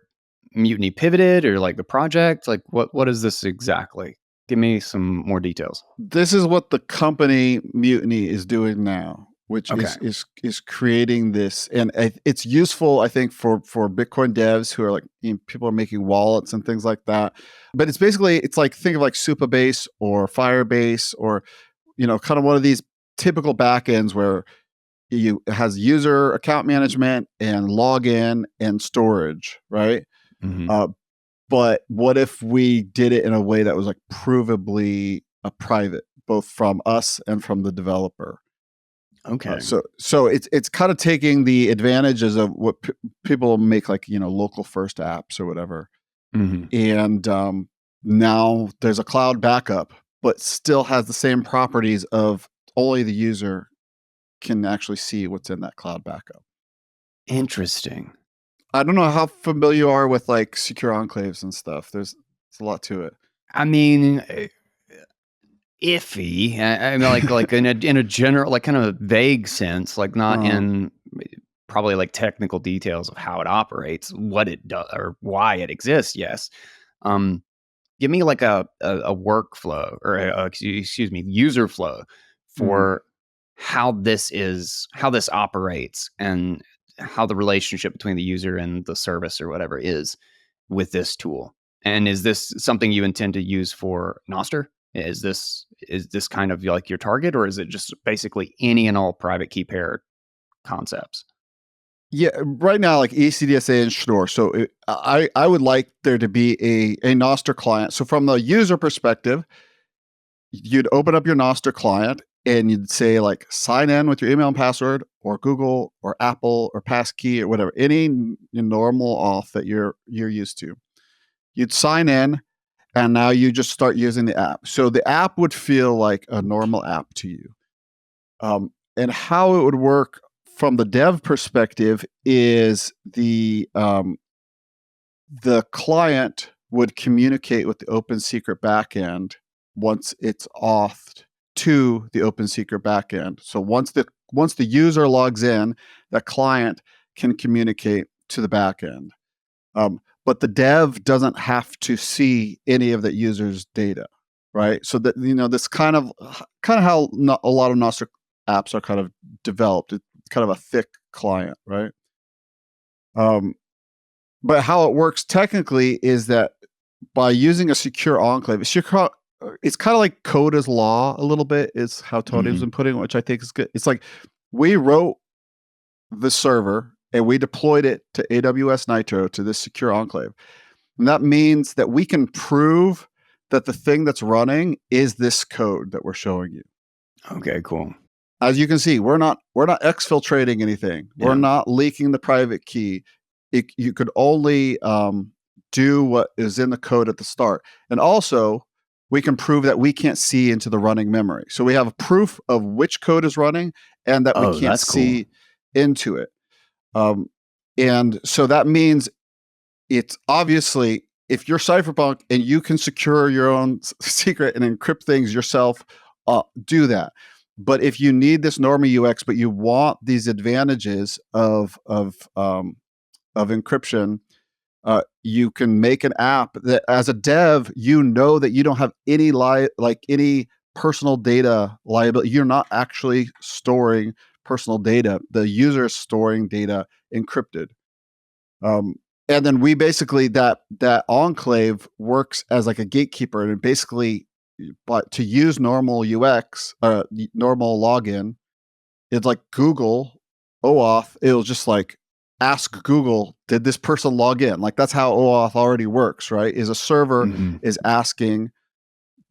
Mutiny pivoted, or like the project? Like what is this exactly? Give me some more details. This is what the company Mutiny is doing now, which is creating this, and it's useful, I think, for Bitcoin devs who are like, people are making wallets and things like that. But it's like, think of like Supabase or Firebase, or kind of one of these typical backends where it has user account management and login and storage, right? But what if we did it in a way that was like provably private, both from us and from the developer? Okay. So it's kind of taking the advantages of what people make, like local first apps or whatever, and now there's a cloud backup, but still has the same properties of only the user can actually see what's in that cloud backup. Interesting. I don't know how familiar you are with like secure enclaves and stuff. There's It's a lot to it. I mean, iffy. I mean, like in a general, like kind of vague sense, like not in probably like technical details of how it operates, what it does, or why it exists. Yes. Give me like a workflow or excuse me, user flow for how this operates and how the relationship between the user and the service or whatever is with this tool. And is this something you intend to use for Nostr? Is this kind of like your target, or is it just basically any and all private key pair concepts? Yeah, right now, like ECDSA and Schnorr. So I would like there to be a Nostr client. So from the user perspective, you'd open up your Nostr client and you'd say like sign in with your email and password, or Google or Apple or passkey or whatever, any normal auth that you're used to. You'd sign in, and now you just start using the app. So the app would feel like a normal app to you. And how it would work from the dev perspective is the client would communicate with the open secret backend once it's authed to the open secret backend. So once the user logs in, the client can communicate to the backend. But the dev doesn't have to see any of that user's data, right? So that this kind of how a lot of Nostr apps are kind of developed. It's kind of a thick client, right? But how it works technically is that by using a secure enclave, it's kind of like code as law a little bit, is how Tony's been putting it, which I think is good. It's like we wrote the server and we deployed it to AWS Nitro, to this secure enclave. And that means that we can prove that the thing that's running is this code that we're showing you. Okay, cool. As you can see, we're not exfiltrating anything. Yeah. We're not leaking the private key. You could only do what is in the code at the start. And also, we can prove that we can't see into the running memory. So we have a proof of which code is running and that we can't see into it. And so that means it's obviously, if you're Cypherpunk and you can secure your own secret and encrypt things yourself, do that. But if you need this normal UX, but you want these advantages of encryption, you can make an app that, as a dev, that you don't have any any personal data liability. You're not actually storing personal data. The user is storing data encrypted. And then we basically, that enclave works as like a gatekeeper, and basically, but to use normal UX, normal login, it's like Google OAuth. It'll just like ask Google, did this person log in? Like that's how OAuth already works, right? Is a server is asking,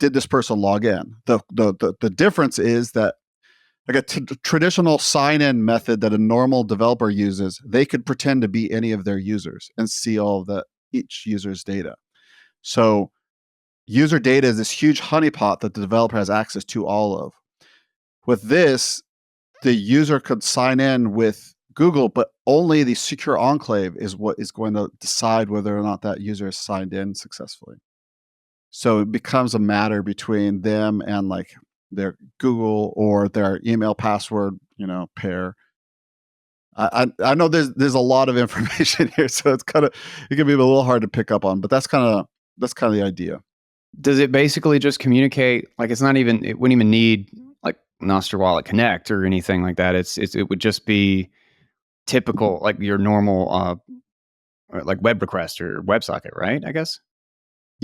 did this person log in? The difference is that like a traditional sign-in method that a normal developer uses, they could pretend to be any of their users and see all of each user's data. So user data is this huge honeypot that the developer has access to all of. With this, the user could sign in with Google, but only the secure enclave is what is going to decide whether or not that user is signed in successfully. So it becomes a matter between them and like their Google or their email password, pair. I know there's a lot of information here, so it can be a little hard to pick up on, but that's kind of the idea. Does it basically just communicate? Like it wouldn't even need like Nostr Wallet Connect or anything like that. It would just be typical, like your normal like web request or WebSocket, right? I guess.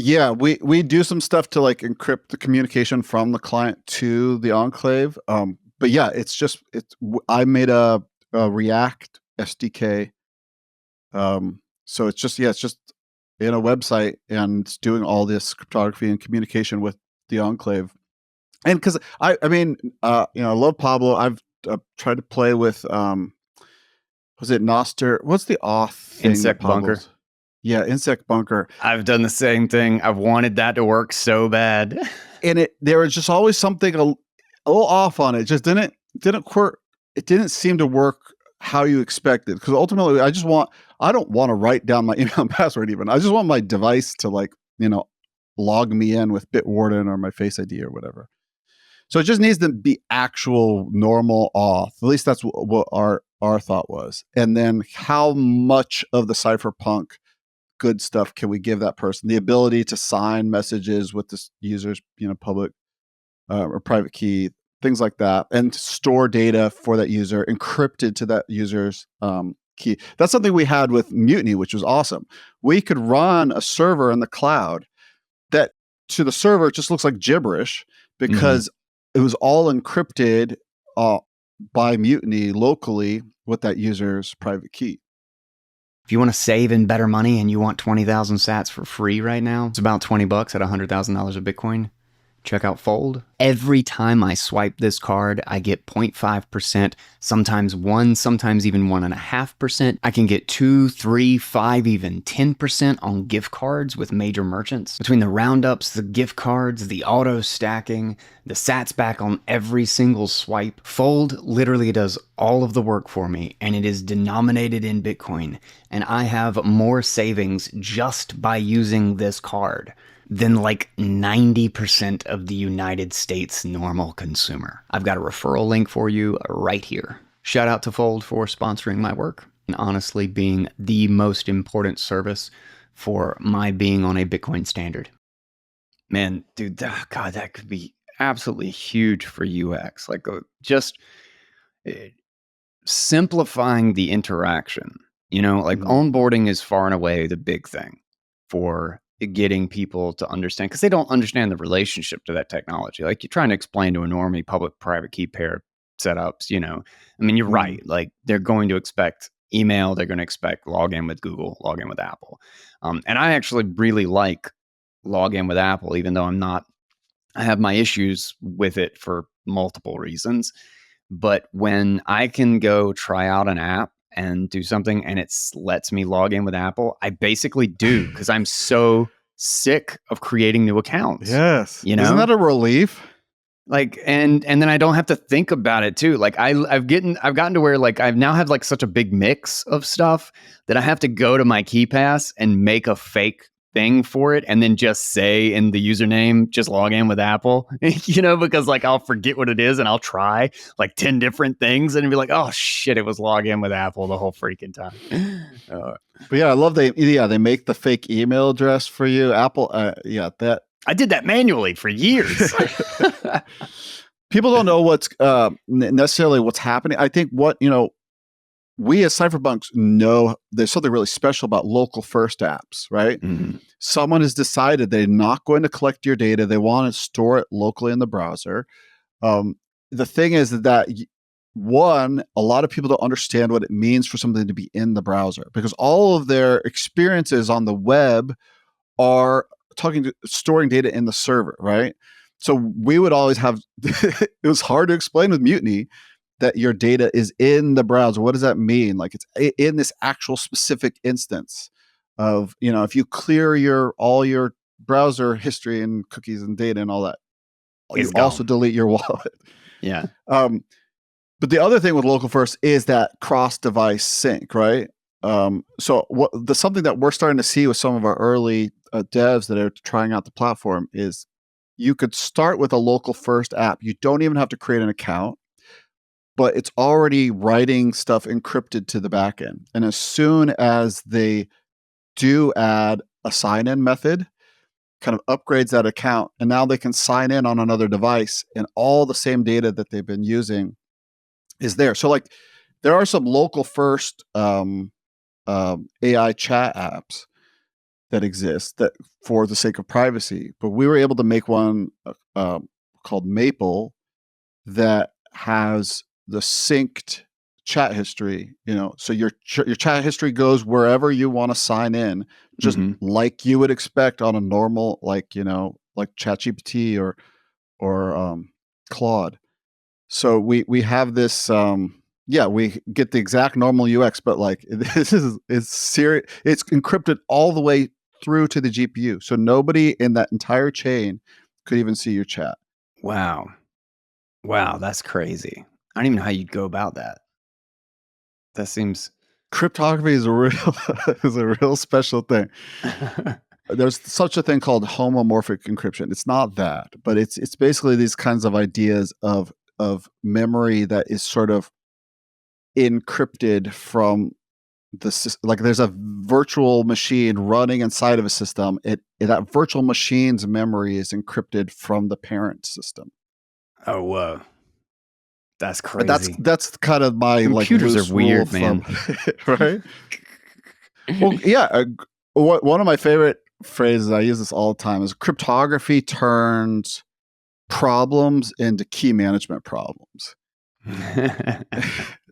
Yeah, we do some stuff to like encrypt the communication from the client to the enclave. But yeah, I made a React SDK. So it's just in a website, and it's doing all this cryptography and communication with the enclave. And because I love Pablo. I've tried to play with was it Nostr? What's the auth thing? Insect Bunker. Yeah, Insect Bunker. I've done the same thing. I've wanted that to work so bad. And there was just always something a little off on it. It just didn't work. It didn't seem to work how you expected. Because ultimately, I don't want to write down my email and password even. I just want my device to log me in with Bitwarden or my Face ID or whatever. So it just needs to be actual normal auth. At least that's what our thought was. And then how much of the Cypherpunk good stuff can we give that person? The ability to sign messages with the user's public or private key, things like that, and to store data for that user encrypted to that user's key. That's something we had with Mutiny, which was awesome. We could run a server in the cloud that to the server it just looks like gibberish because it was all encrypted by Mutiny locally with that user's private key. If you want to save in better money and you want 20,000 sats for free right now, it's about $20 at $100,000 of Bitcoin. Check out Fold. Every time I swipe this card, I get 0.5%, sometimes 1, sometimes even 1.5%. I can get 2, 3, 5, even 10% on gift cards with major merchants. Between the roundups, the gift cards, the auto stacking, the sats back on every single swipe, Fold literally does all of the work for me, and it is denominated in Bitcoin. And I have more savings just by using this card than like 90% of the United States normal consumer. I've got a referral link for you right here. Shout out to Fold for sponsoring my work and honestly being the most important service for my being on a Bitcoin standard. Man, dude, God, that could be absolutely huge for UX. Like just simplifying the interaction, like onboarding is far and away the big thing for getting people to understand, because they don't understand the relationship to that technology. Like you're trying to explain to a normie public-private key pair setups, I mean, you're right. Like they're going to expect email, they're going to expect login with Google, login with Apple. And I actually really like login with Apple, even though I have my issues with it for multiple reasons. But when I can go try out an app and do something and it lets me log in with Apple, I basically do, because I'm so sick of creating new accounts. Yes. Isn't that a relief? Like, and then I don't have to think about it too. Like I've gotten to where like I've now have like such a big mix of stuff that I have to go to my KeyPass and make a fake thing for it and then just say in the username, just log in with Apple, because like I'll forget what it is and I'll try like 10 different things and be like, oh shit, it was log in with Apple the whole freaking time. But yeah, I love they make the fake email address for you. Apple, that I did that manually for years. People don't know what's necessarily what's happening. I think we as Cypherpunks know there's something really special about local first apps, right? Someone has decided they're not going to collect your data. They want to store it locally in the browser. The thing is that one, a lot of people don't understand what it means for something to be in the browser, because all of their experiences on the web are storing data in the server, right? So we would always have, it was hard to explain with Mutiny that your data is in the browser. What does that mean? Like it's in this actual specific instance of, if you clear all your browser history and cookies and data and all that, you also delete your wallet. Yeah. But the other thing with local first is that cross-device sync, right? So something that we're starting to see with some of our early devs that are trying out the platform is you could start with a local first app. You don't even have to create an account, but it's already writing stuff encrypted to the backend. And as soon as they do add a sign-in method, kind of upgrades that account, and now they can sign in on another device, and all the same data that they've been using is there. So like there are some local first AI chat apps that exist that for the sake of privacy, but we were able to make one called Maple that has the synced chat history, so your chat history goes wherever you want to sign in, just like you would expect on a normal, like ChatGPT or Claude. So we have this, we get the exact normal UX, but like it's serious. It's encrypted all the way through to the GPU, so nobody in that entire chain could even see your chat. Wow, that's crazy. I don't even know how you'd go about that. That seems cryptography is a real is a real special thing. there's such a thing called homomorphic encryption. It's not that, but it's basically these kinds of ideas of memory that is sort of encrypted from like there's a virtual machine running inside of a system. That virtual machine's memory is encrypted from the parent system. Oh, whoa. That's But crazy. that's kind of my Computers loose are weird, rule of man. thumb, right? Well, yeah. One of my favorite phrases, I use this all the time, is cryptography turns problems into key management problems.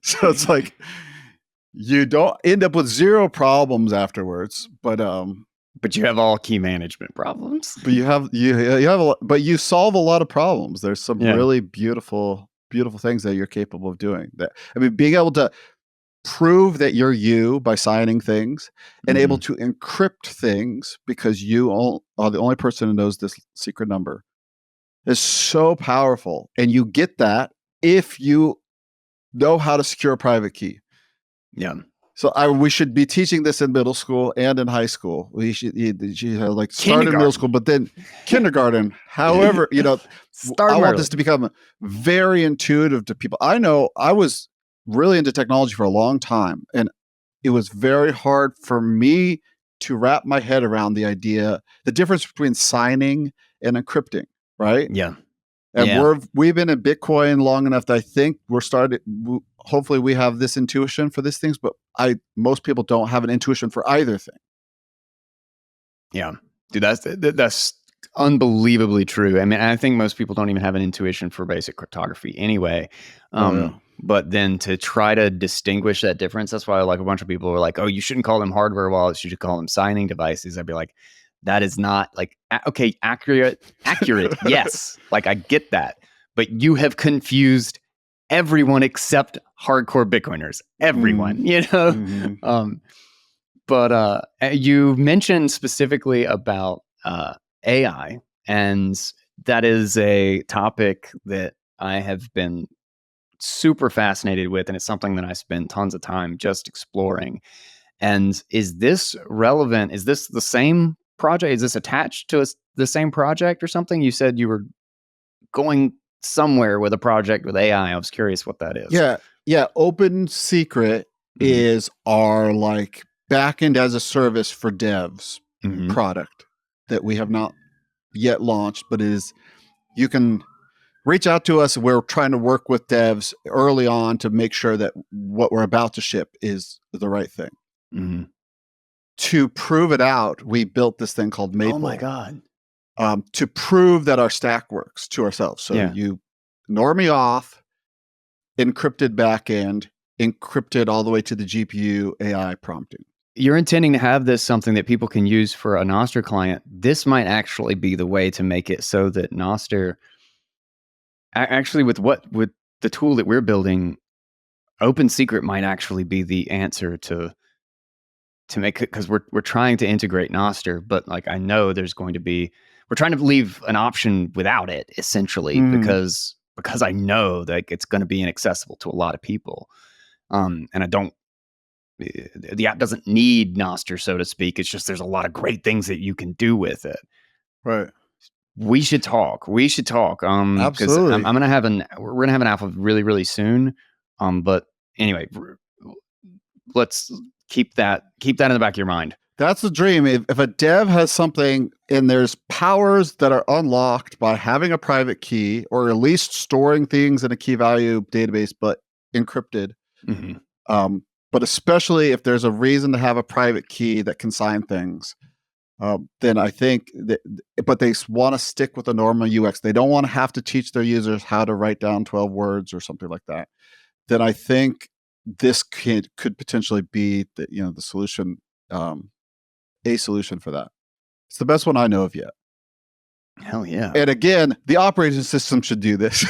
So it's like you don't end up with zero problems afterwards, but you have all key management problems. But you have but you solve a lot of problems. There's some really beautiful things that you're capable of doing. Being able to prove that you're you by signing things and able to encrypt things because you are the only person who knows this secret number is so powerful. And you get that if you know how to secure a private key. Yeah. So we should be teaching this in middle school and in high school. We should start in middle school, but then kindergarten. However, I want this to become very intuitive to people. I know I was really into technology for a long time, and it was very hard for me to wrap my head around the difference between signing and encrypting, right? Yeah. And we've been in Bitcoin long enough that I think hopefully we have this intuition for these things, but most people don't have an intuition for either thing. Yeah. Dude, that's unbelievably true. I mean, I think most people don't even have an intuition for basic cryptography anyway. But then to try to distinguish that difference, that's why like a bunch of people are like, oh, you shouldn't call them hardware wallets, you should call them signing devices. I'd be like, that is not like, okay, accurate. Yes. Like I get that, but you have confused everyone except hardcore Bitcoiners, everyone, But you mentioned specifically about AI, and that is a topic that I have been super fascinated with, and it's something that I spend tons of time just exploring. And is this relevant? Is this the same project? Is this attached to the same project or something? You said you were going somewhere with a project with AI. I was curious what that is. Yeah. Open Secret is our like backend as a service for devs product that we have not yet launched, but you can reach out to us. We're trying to work with devs early on to make sure that what we're about to ship is the right thing. To prove it out, we built this thing called Maple. Oh my God. To prove that our stack works to ourselves. So you normie auth, encrypted backend, encrypted all the way to the GPU AI prompting. You're intending to have this something that people can use for a Nostr client. This might actually be the way to make it so that Nostr, actually with the tool that we're building, Open Secret might actually be the answer to make it, because we're trying to integrate Nostr, but like I know we're trying to leave an option without it essentially because I know that it's going to be inaccessible to a lot of people. And the app doesn't need Nostr, so to speak. It's just there's a lot of great things that you can do with it. Right. We should talk. Absolutely. we're gonna have an alpha really, really soon. But anyway, let's keep that in the back of your mind. That's the dream. If a dev has something and there's powers that are unlocked by having a private key or at least storing things in a key value database, but encrypted. But especially if there's a reason to have a private key that can sign things, then I think but they want to stick with the normal UX. They don't want to have to teach their users how to write down 12 words or something like that. Then I think this could potentially be the solution, a solution for that. It's the best one I know of yet. Hell yeah. And again, the operating system should do this.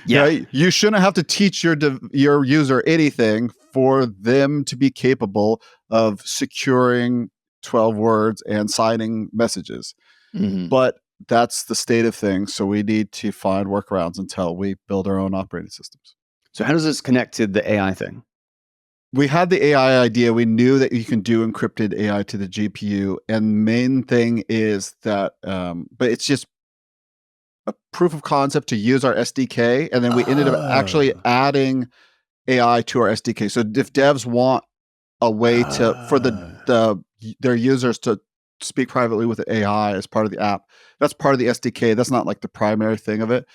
Right? You shouldn't have to teach your user anything for them to be capable of securing 12 words and signing messages. But that's the state of things. So we need to find workarounds until we build our own operating systems. So how does this connect to the AI thing? we had the AI idea. We knew that you can do encrypted AI to the GPU, and main thing is that, but it's just a proof of concept to use our SDK, and then we ended up actually adding AI to our SDK. So if devs want a way for their users to speak privately with AI as part of the app, that's part of the SDK. That's not like the primary thing of it.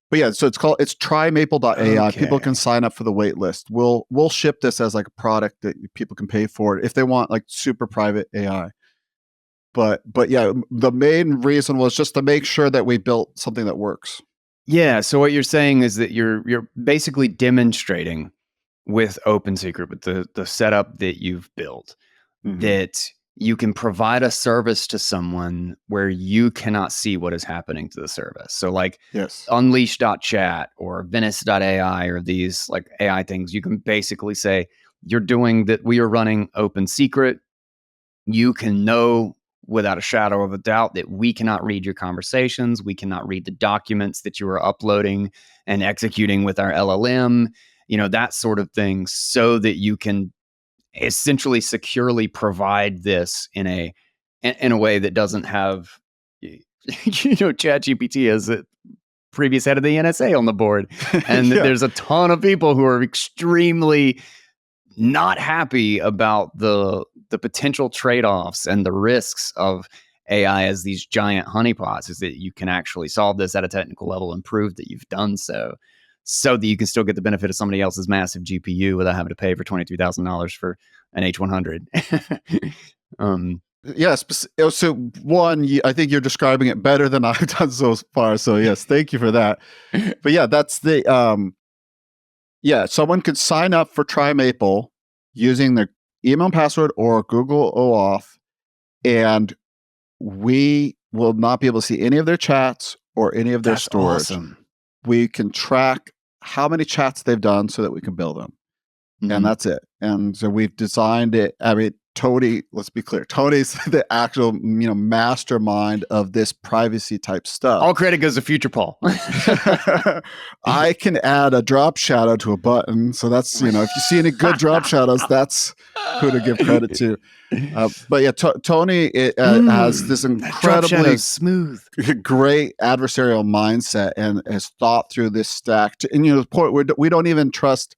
But yeah, so it's trymaple.ai. Okay. People can sign up for the wait list. We'll ship this as like a product that people can pay for it if they want like super private AI. But yeah, the main reason was just to make sure that we built something that works. Yeah. So what you're saying is that you're basically demonstrating with OpenSecret, with the setup that you've built, that you can provide a service to someone where you cannot see what is happening to the service. So like Yes. unleash.chat or Venice.ai or these like AI things, you can basically say, you're doing that. We are running OpenSecret. You can know without a shadow of a doubt that we cannot read your conversations. We cannot read the documents that you are uploading and executing with our LLM, that sort of thing, so that you can essentially securely provide this in a way that doesn't have, ChatGPT as a previous head of the NSA on the board. And Yeah. there's a ton of people who are extremely not happy about the potential trade-offs and the risks of AI as these giant honeypots, is that you can actually solve this at a technical level and prove that you've done so that you can still get the benefit of somebody else's massive GPU without having to pay for $23,000 for an H100. Yes. So one, I think you're describing it better than I've done so far. So yes, thank you for that. But yeah, that's the someone could sign up for TryMaple using their email and password or Google OAuth, and we will not be able to see any of their chats or any of their That's storage. awesome. We can track how many chats they've done so that we can bill them. And that's it. And so we've designed it. I mean, Tony, let's be clear. Tony's the actual, mastermind of this privacy type stuff. All credit goes to FuturePaul. I can add a drop shadow to a button. So that's, if you see any good drop shadows, that's who to give credit to. But yeah, Tony has this incredibly smooth, great adversarial mindset and has thought through this stack. And the point where we don't even trust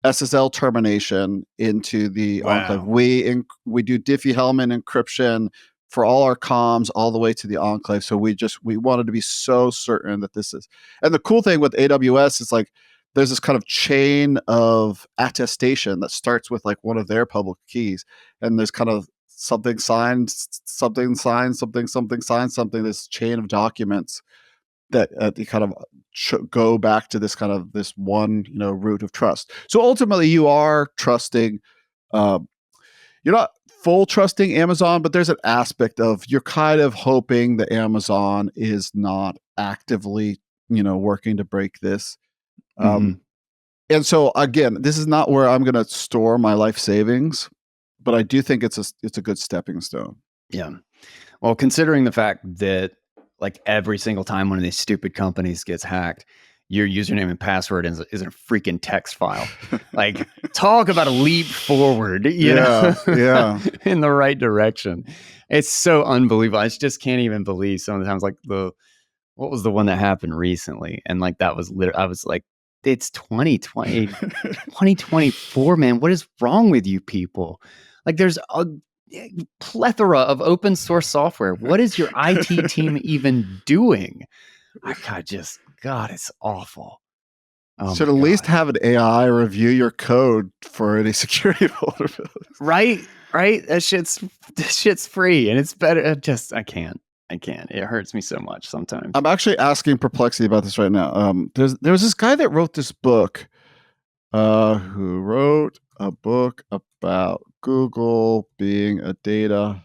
SSL termination into the enclave. We do Diffie-Hellman encryption for all our comms all the way to the enclave. So we wanted to be so certain that this is. And the cool thing with AWS is like there's this kind of chain of attestation that starts with like one of their public keys, and there's kind of something signed, something signed, something signed, something. This chain of documents that they kind of go back to this kind of this one root of trust. So ultimately you are trusting, you're not full trusting Amazon, but there's an aspect of you're kind of hoping that Amazon is not actively working to break this. And so again, this is not where I'm going to store my life savings, but I do think it's a good stepping stone. Yeah. Well, considering the fact that like every single time one of these stupid companies gets hacked, your username and password is a freaking text file. Like, talk about a leap forward, you know, in the right direction. It's so unbelievable. I just can't even believe some of the times, like what was the one that happened recently? And like, that was I was like, it's 2020, 2024, man. What is wrong with you people? Like, there's a plethora of open source software. What is your IT team even doing? God, it's awful. Should at least have an AI review your code for any security vulnerabilities. Right. That shit's free and it's better. I can't. It hurts me so much sometimes. I'm actually asking Perplexity about this right now. There was this guy that wrote this book, who wrote a book about Google being a data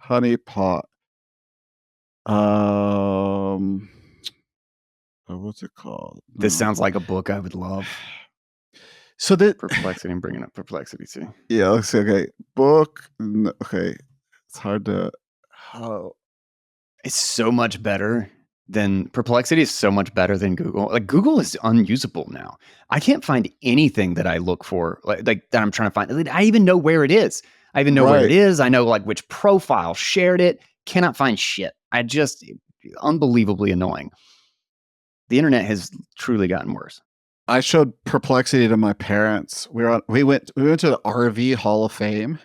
honeypot. What's it called? This sounds like a book I would love. So that Perplexity, I'm bringing up Perplexity too. Yeah, let's see. Okay, book. Okay, it's hard to. It's so much better then Perplexity is so much better than Google. Like Google is unusable now. I can't find anything that I look for, like that I'm trying to find. I even know where it is. I even know where it Right. is. I know like which profile shared it. Cannot find shit. Unbelievably annoying. The internet has truly gotten worse. I showed Perplexity to my parents. We went to the RV Hall of Fame,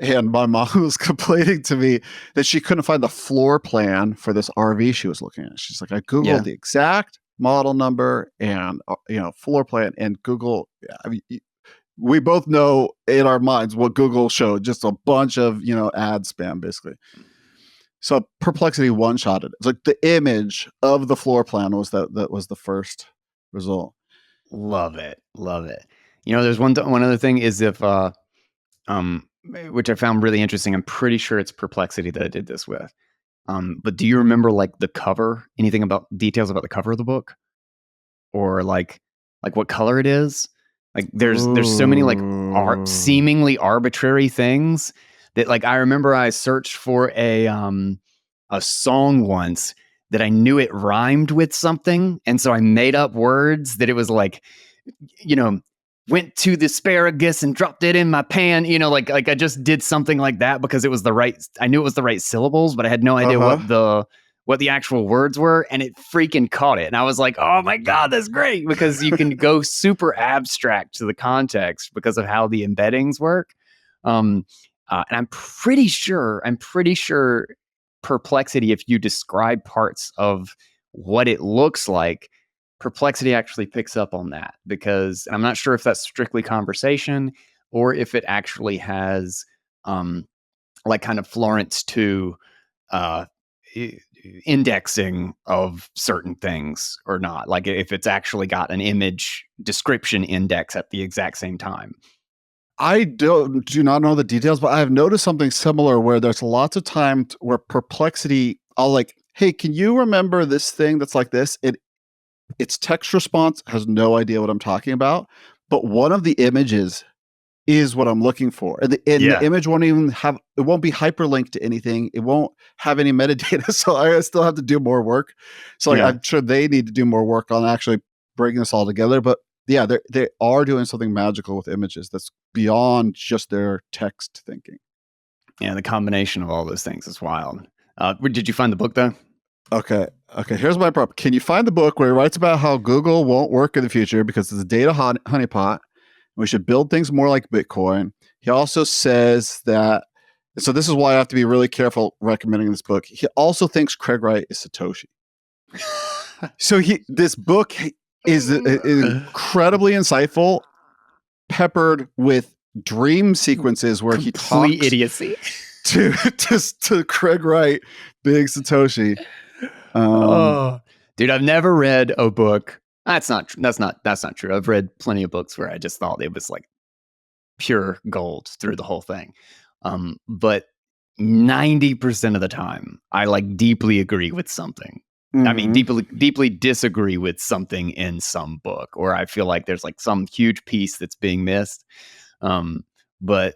and my mom was complaining to me that she couldn't find the floor plan for this RV she was looking at. She's like, I googled the exact model number and floor plan, and Google. I mean, we both know in our minds what Google showed, just a bunch of ad spam basically. So Perplexity one-shotted it. It's like the image of the floor plan was that was the first result. Love it. There's one other thing is if which I found really interesting. I'm pretty sure it's Perplexity that I did this with. But do you remember like the cover? Anything about details about the cover of the book, or like what color it is? Like there's so many like seemingly arbitrary things that like I remember I searched for a song once that I knew it rhymed with something, and so I made up words that it was like, went to the asparagus and dropped it in my pan. Like I just did something like that because it was I knew it was the right syllables, but I had no idea what the actual words were, and it freaking caught it. And I was like, oh my God, that's great, because you can go super abstract to the context because of how the embeddings work. And I'm pretty sure Perplexity, if you describe parts of what it looks like, Perplexity actually picks up on that, because I'm not sure if that's strictly conversation or if it actually has like kind of Florence 2 indexing of certain things or not. Like if it's actually got an image description index at the exact same time. I do not know the details, but I've noticed something similar where there's lots of times where Perplexity, I'll like, hey, can you remember this thing that's like this? Its text response has no idea what I'm talking about, but one of the images is what I'm looking for. And the image won't even it won't be hyperlinked to anything. It won't have any metadata. So I still have to do more work. So I'm sure they need to do more work on actually bringing this all together. But yeah, they are doing something magical with images that's beyond just their text thinking. Yeah, the combination of all those things is wild. Did you find the book though? Okay. Here's my problem. Can you find the book where he writes about how Google won't work in the future because it's a data honeypot? We should build things more like Bitcoin. He also says that, so this is why I have to be really careful recommending this book. He also thinks Craig Wright is Satoshi. So this book is incredibly insightful, peppered with dream sequences where he talks idiocy to Craig Wright, big Satoshi. Dude, I've never read a book. That's not true. I've read plenty of books where I just thought it was like pure gold through the whole thing. But 90% of the time, I like deeply agree with something. Mm-hmm. I mean, deeply disagree with something in some book, or I feel like there's like some huge piece that's being missed. But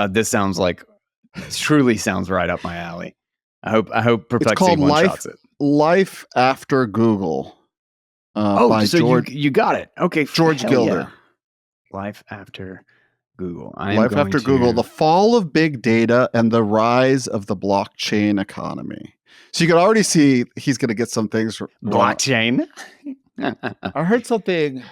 this truly sounds right up my alley. I hope Perplexity one-shots it. Life After Google. By George, you got it. Okay, George Gilder. Yeah. Life After Google. Google: The Fall of Big Data and the Rise of the Blockchain Economy. So you can already see he's going to get some things. Blockchain. I heard something.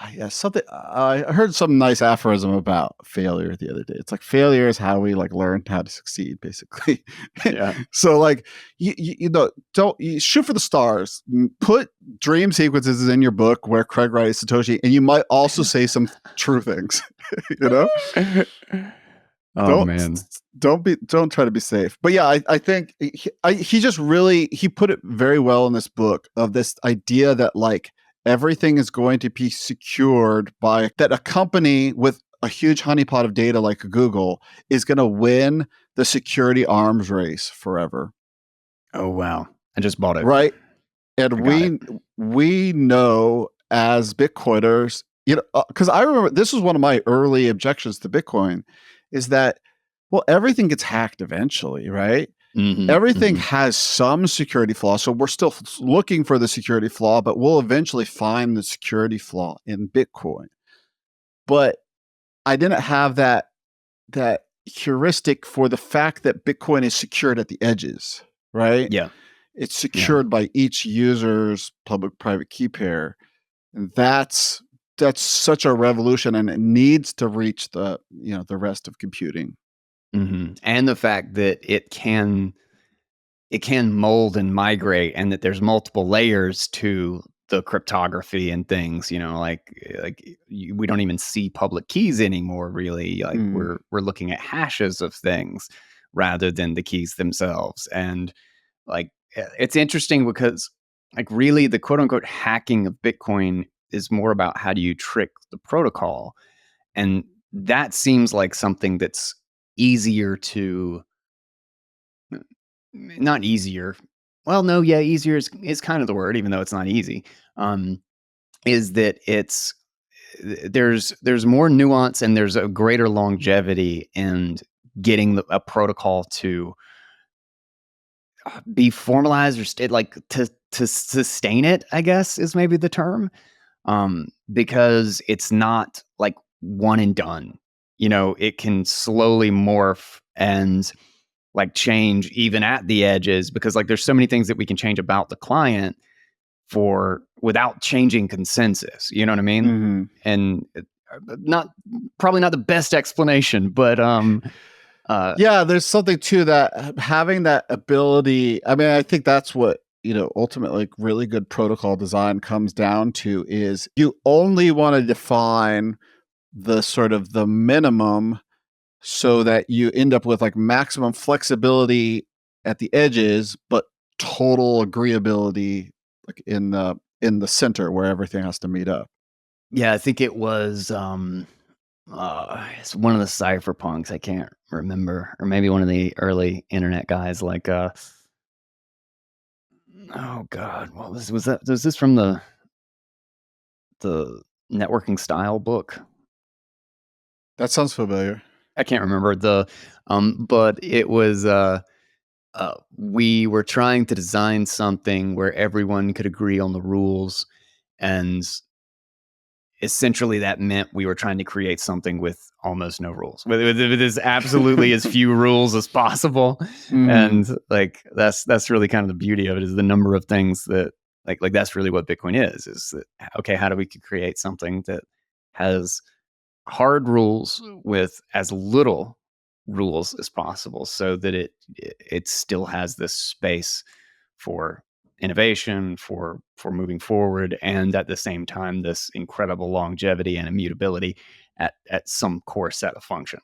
I heard some nice aphorism about failure the other day. It's like failure is how we like learn how to succeed, basically. Yeah. So like don't shoot for the stars. Put dream sequences in your book where Craig Wright is Satoshi, and you might also say some true things. Don't try to be safe. But yeah, I think he just really put it very well in this book of this idea that like everything is going to be secured by that. A company with a huge honeypot of data like Google is going to win the security arms race forever. Oh, wow. I just bought it. Right. And we know as Bitcoiners, because I remember this was one of my early objections to Bitcoin is that, well, everything gets hacked eventually, right? Everything has some security flaw. So we're still looking for the security flaw, but we'll eventually find the security flaw in Bitcoin. But I didn't have that heuristic for the fact that Bitcoin is secured at the edges, right? Yeah. It's secured by each user's public-private key pair. And that's such a revolution, and it needs to reach the rest of computing. And the fact that it can mold and migrate, and that there's multiple layers to the cryptography and things, we don't even see public keys anymore, really. Like we're looking at hashes of things rather than the keys themselves. And like, it's interesting because like really the quote unquote hacking of Bitcoin is more about how do you trick the protocol. And that seems like something that's easier to not easier. Well, no, yeah, easier is kind of the word, even though it's not easy. Is that there's more nuance and there's a greater longevity in getting a protocol to be formalized or to sustain it, I guess is maybe the term. Because it's not like one and done. It can slowly morph and like change even at the edges, because like there's so many things that we can change about the client without changing consensus. You know what I mean? And probably not the best explanation, but yeah, there's something to that, having that ability. I mean, I think that's what ultimately really good protocol design comes down to, is you only want to define the sort of the minimum so that you end up with like maximum flexibility at the edges, but total agreeability like in the center where everything has to meet up. Yeah, I think it was it's one of the cypherpunks. I can't remember, or maybe one of the early internet guys. Like, oh god, what was that? Was this from the networking style book? That sounds familiar. I can't remember but it was we were trying to design something where everyone could agree on the rules, and essentially that meant we were trying to create something with almost no rules, with as absolutely as few rules as possible. And like that's really kind of the beauty of it, is the number of things that like that's really what Bitcoin is that, okay, how do we create something that has hard rules with as little rules as possible, so that it still has this space for innovation, for moving forward, and at the same time this incredible longevity and immutability at some core set of function.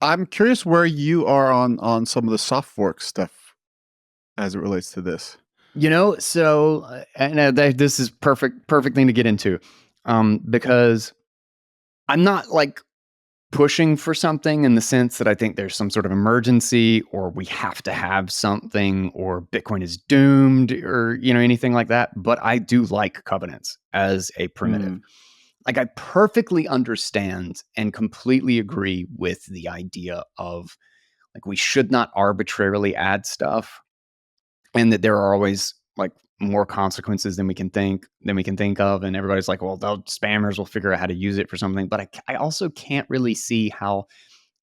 I'm curious where you are on some of the soft fork stuff as it relates to this. So this is perfect thing to get into, because I'm not like pushing for something in the sense that I think there's some sort of emergency, or we have to have something, or Bitcoin is doomed, or anything like that. But I do like covenants as a primitive. Like I perfectly understand and completely agree with the idea of like we should not arbitrarily add stuff, and that there are always like more consequences than we can think of. And everybody's like, well, the spammers will figure out how to use it for something. But I also can't really see how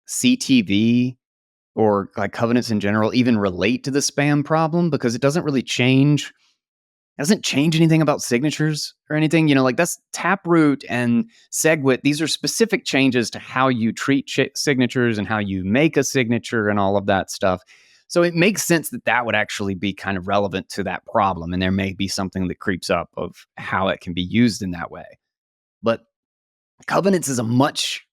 CTV or like covenants in general even relate to the spam problem, because it doesn't really change. It doesn't change anything about signatures or anything. Like that's Taproot and SegWit. These are specific changes to how you treat signatures and how you make a signature and all of that stuff. So it makes sense that would actually be kind of relevant to that problem. And there may be something that creeps up of how it can be used in that way. But covenants is a much,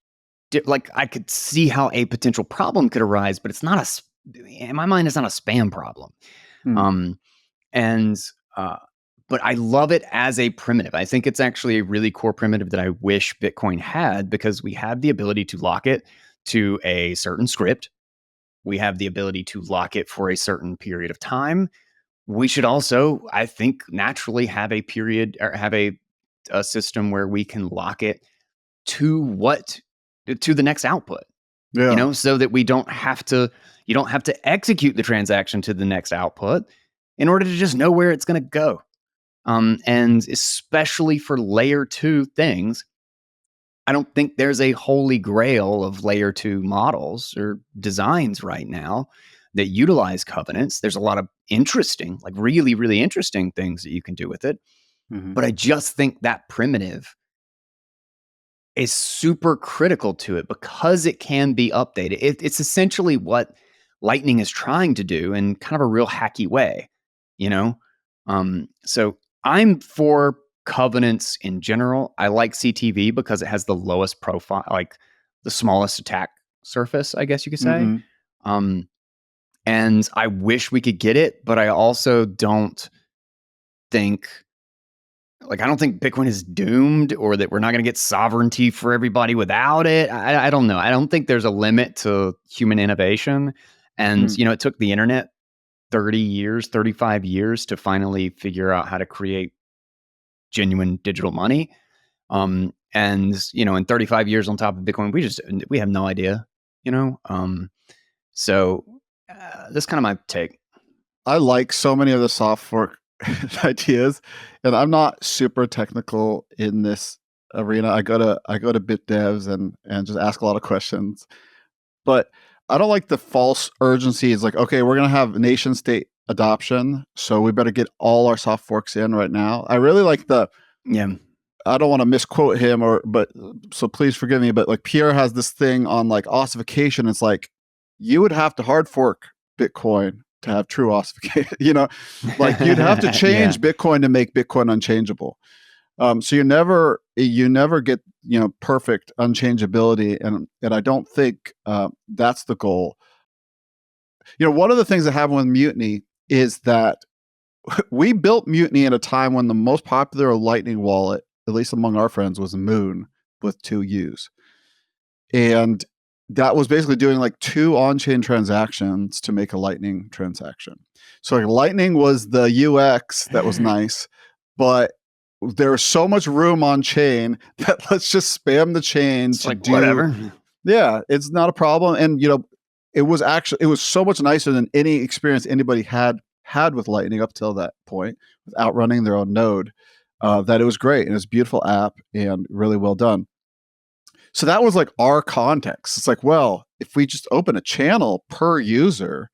like I could see how a potential problem could arise, but it's not in my mind, it's not a spam problem. But I love it as a primitive. I think it's actually a really core primitive that I wish Bitcoin had, because we have the ability to lock it to a certain script. We have the ability to lock it for a certain period of time. We should also, I think, naturally have a period, or have a system where we can lock it to the next output. Yeah. So that we don't have to, You don't have to execute the transaction to the next output in order to just know where it's going to go. And especially for layer 2 things, I don't think there's a holy grail of layer 2 models or designs right now that utilize covenants. There's a lot of interesting, like really, really interesting things that you can do with it. Mhm. But I just think that primitive is super critical to it because it can be updated. It's essentially what Lightning is trying to do in kind of a real hacky way, you know? So I'm for covenants in general. I like CTV because it has the lowest profile, like the smallest attack surface, I guess you could say. Mhm. Um, and I wish we could get it, but I also don't think I don't think Bitcoin is doomed or that we're not going to get sovereignty for everybody without it. I don't know. I don't think there's a limit to human innovation. And, Mm. it took the internet 30 years, 35 years to finally figure out how to create genuine digital money. And, in 35 years on top of Bitcoin, we have no idea, so that's kind of my take. I like so many of the soft fork ideas, and I'm not super technical in this arena. I go to BitDevs and just ask a lot of questions, but I don't like the false urgency. It's like, okay, we're gonna have nation state adoption, so we better get all our soft forks in right now. I really like the. Yeah. I don't want to misquote him, but so please forgive me. But like Pierre has this thing on like ossification. It's like you would have to hard fork Bitcoin to have true ossification. Like you'd have to change Bitcoin to make Bitcoin unchangeable. So you never get perfect unchangeability, and I don't think that's the goal. One of the things that happened with Mutiny is that we built Mutiny at a time when the most popular Lightning wallet, at least among our friends, was Moon with 2 U's. And that was basically doing like 2 on-chain transactions to make a Lightning transaction. So like Lightning was the UX that was nice, but there was so much room on chain that let's just spam the chain It's to like, do. whatever. Yeah, it's not a problem. And it was so much nicer than any experience anybody had with Lightning up till that point, without running their own node. That it was great, and it's a beautiful app and really well done. So that was like our context. It's like, well, if we just open a channel per user,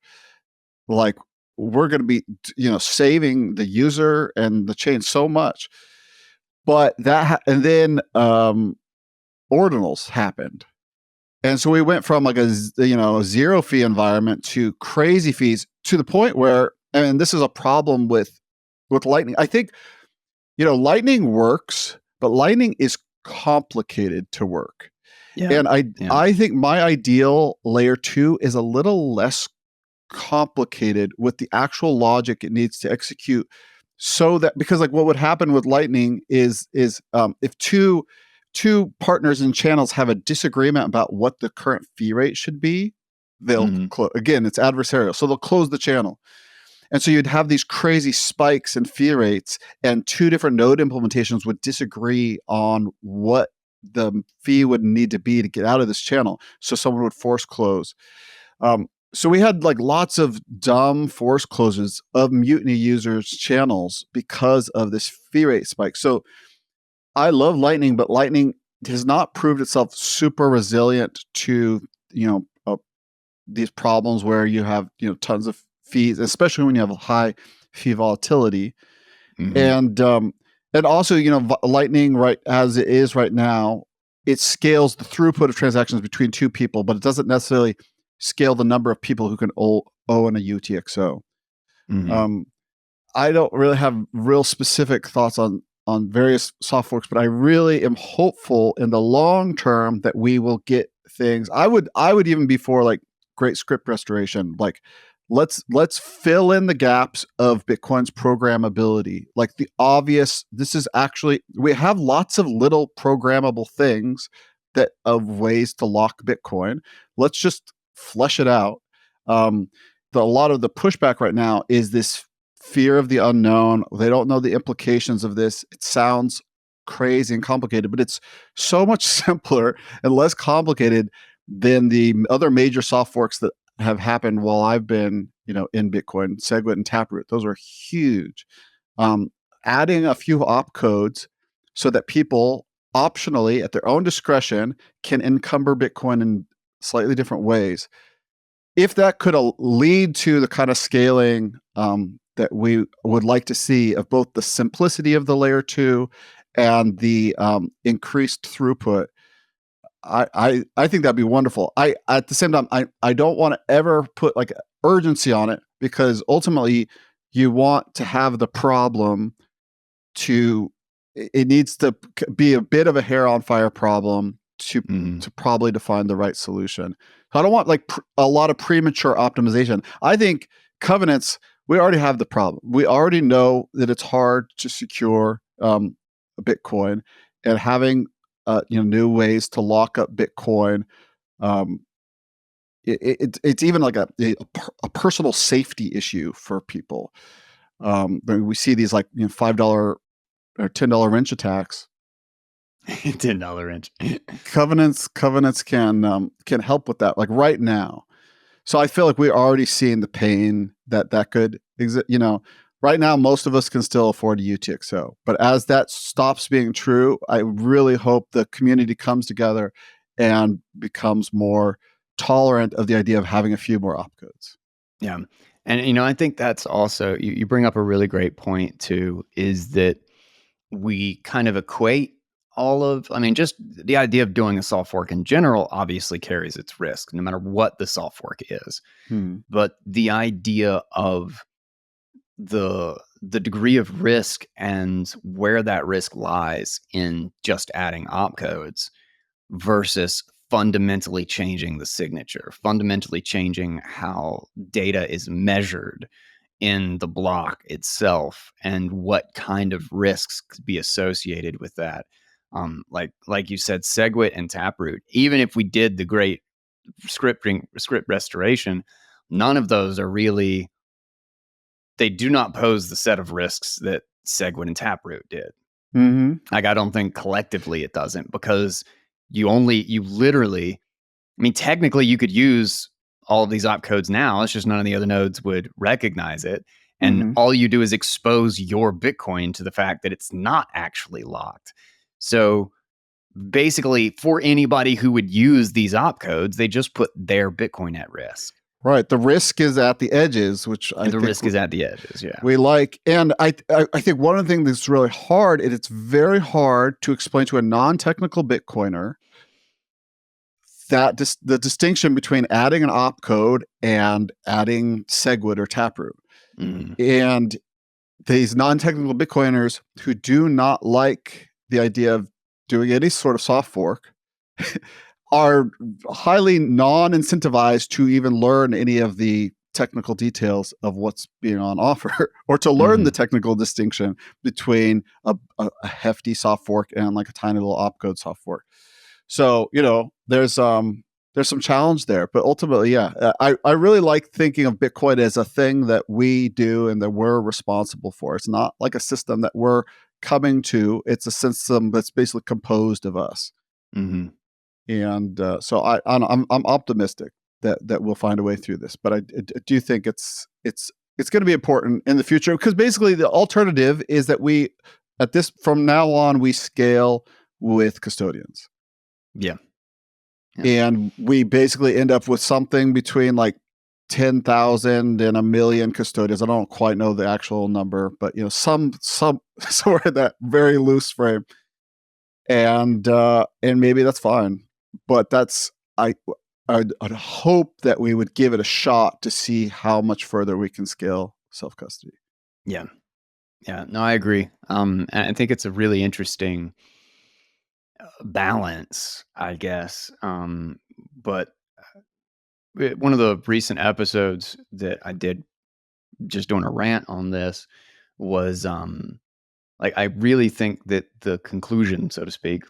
like we're going to be, saving the user and the chain so much. But and then ordinals happened. And so we went from like a 0 fee environment to crazy fees, to the point where, and this is a problem with Lightning. I think, Lightning works, but Lightning is complicated to work. Yeah. And I think my ideal layer 2 is a little less complicated with the actual logic it needs to execute, so that, because like what would happen with Lightning is if two partners in channels have a disagreement about what the current fee rate should be, they'll again, it's adversarial, so they'll close the channel. And so you'd have these crazy spikes in fee rates, and 2 different node implementations would disagree on what the fee would need to be to get out of this channel. So someone would force close. So we had like lots of dumb force closes of Mutiny users' channels because of this fee rate spike. So I love Lightning, but Lightning has not proved itself super resilient to these problems where you have tons of fees, especially when you have a high fee volatility. And also Lightning, right as it is right now, it scales the throughput of transactions between 2 people, but it doesn't necessarily scale the number of people who can own a UTXO. I don't really have real specific thoughts on various soft forks, but I really am hopeful in the long term that we will get things. I would even be for like great script restoration. Like let's fill in the gaps of Bitcoin's programmability. Like the obvious, this is actually, we have lots of little programmable things that of ways to lock Bitcoin. Let's just flesh it out. A lot of the pushback right now is this fear of the unknown. They don't know the implications of this. It sounds crazy and complicated, but it's so much simpler and less complicated than the other major soft forks that have happened while I've been, in Bitcoin, SegWit and Taproot. Those are huge. Adding a few opcodes so that people optionally, at their own discretion, can encumber Bitcoin in slightly different ways. If that could lead to the kind of scaling that we would like to see of both the simplicity of the layer 2 and the increased throughput, I think that'd be wonderful. At the same time, I don't want to ever put like urgency on it, because ultimately you want to have the problem it needs to be a bit of a hair on fire problem to probably define the right solution. So I don't want like a lot of premature optimization. I think covenants, we already have the problem. We already know that it's hard to secure Bitcoin, and having new ways to lock up Bitcoin. It's even like a personal safety issue for people. We see these like $5 or $10 wrench attacks. $10 wrench. Covenants can help with that, like right now. So I feel like we're already seeing the pain that could exist. Right now, most of us can still afford a UTXO. But as that stops being true, I really hope the community comes together and becomes more tolerant of the idea of having a few more opcodes. Yeah. And, I think that's also, you bring up a really great point too, is that we kind of equate just the idea of doing a soft fork in general obviously carries its risk, no matter what the soft fork is. But the idea of the degree of risk and where that risk lies in just adding opcodes versus fundamentally changing the signature, fundamentally changing how data is measured in the block itself, and what kind of risks could be associated with that. Like you said, SegWit and Taproot, even if we did the great script restoration, none of those are really, they do not pose the set of risks that SegWit and Taproot did. Like, I don't think collectively it doesn't, because you literally, technically you could use all of these opcodes now. It's just none of the other nodes would recognize it. And all you do is expose your Bitcoin to the fact that it's not actually locked. So basically, for anybody who would use these opcodes, they just put their Bitcoin at risk. Right. The risk is at the edges, which is at the edges. Yeah. We like. And I think one of the things that's really hard, and it's very hard to explain to a non-technical Bitcoiner, that the distinction between adding an opcode and adding SegWit or Taproot. And these non-technical Bitcoiners who do not like the idea of doing any sort of soft fork are highly non-incentivized to even learn any of the technical details of what's being on offer, or to learn the technical distinction between a hefty soft fork and like a tiny little opcode soft fork. So, there's some challenge there, but ultimately, yeah, I really like thinking of Bitcoin as a thing that we do and that we're responsible for. It's not like a system that we're coming to. It's a system that's basically composed of us. And so I'm optimistic that we'll find a way through this, but I do think it's going to be important in the future, because basically the alternative is that from now on, we scale with custodians. Yeah. And we basically end up with something between like 10,000 and 1 million custodians. I don't quite know the actual number, but some somewhere in that very loose frame. And maybe that's fine. But I'd hope that we would give it a shot to see how much further we can scale self-custody. Yeah. Yeah. No, I agree. And I think it's a really interesting balance, I guess. But one of the recent episodes that I did, just doing a rant on this, was I really think that the conclusion, so to speak,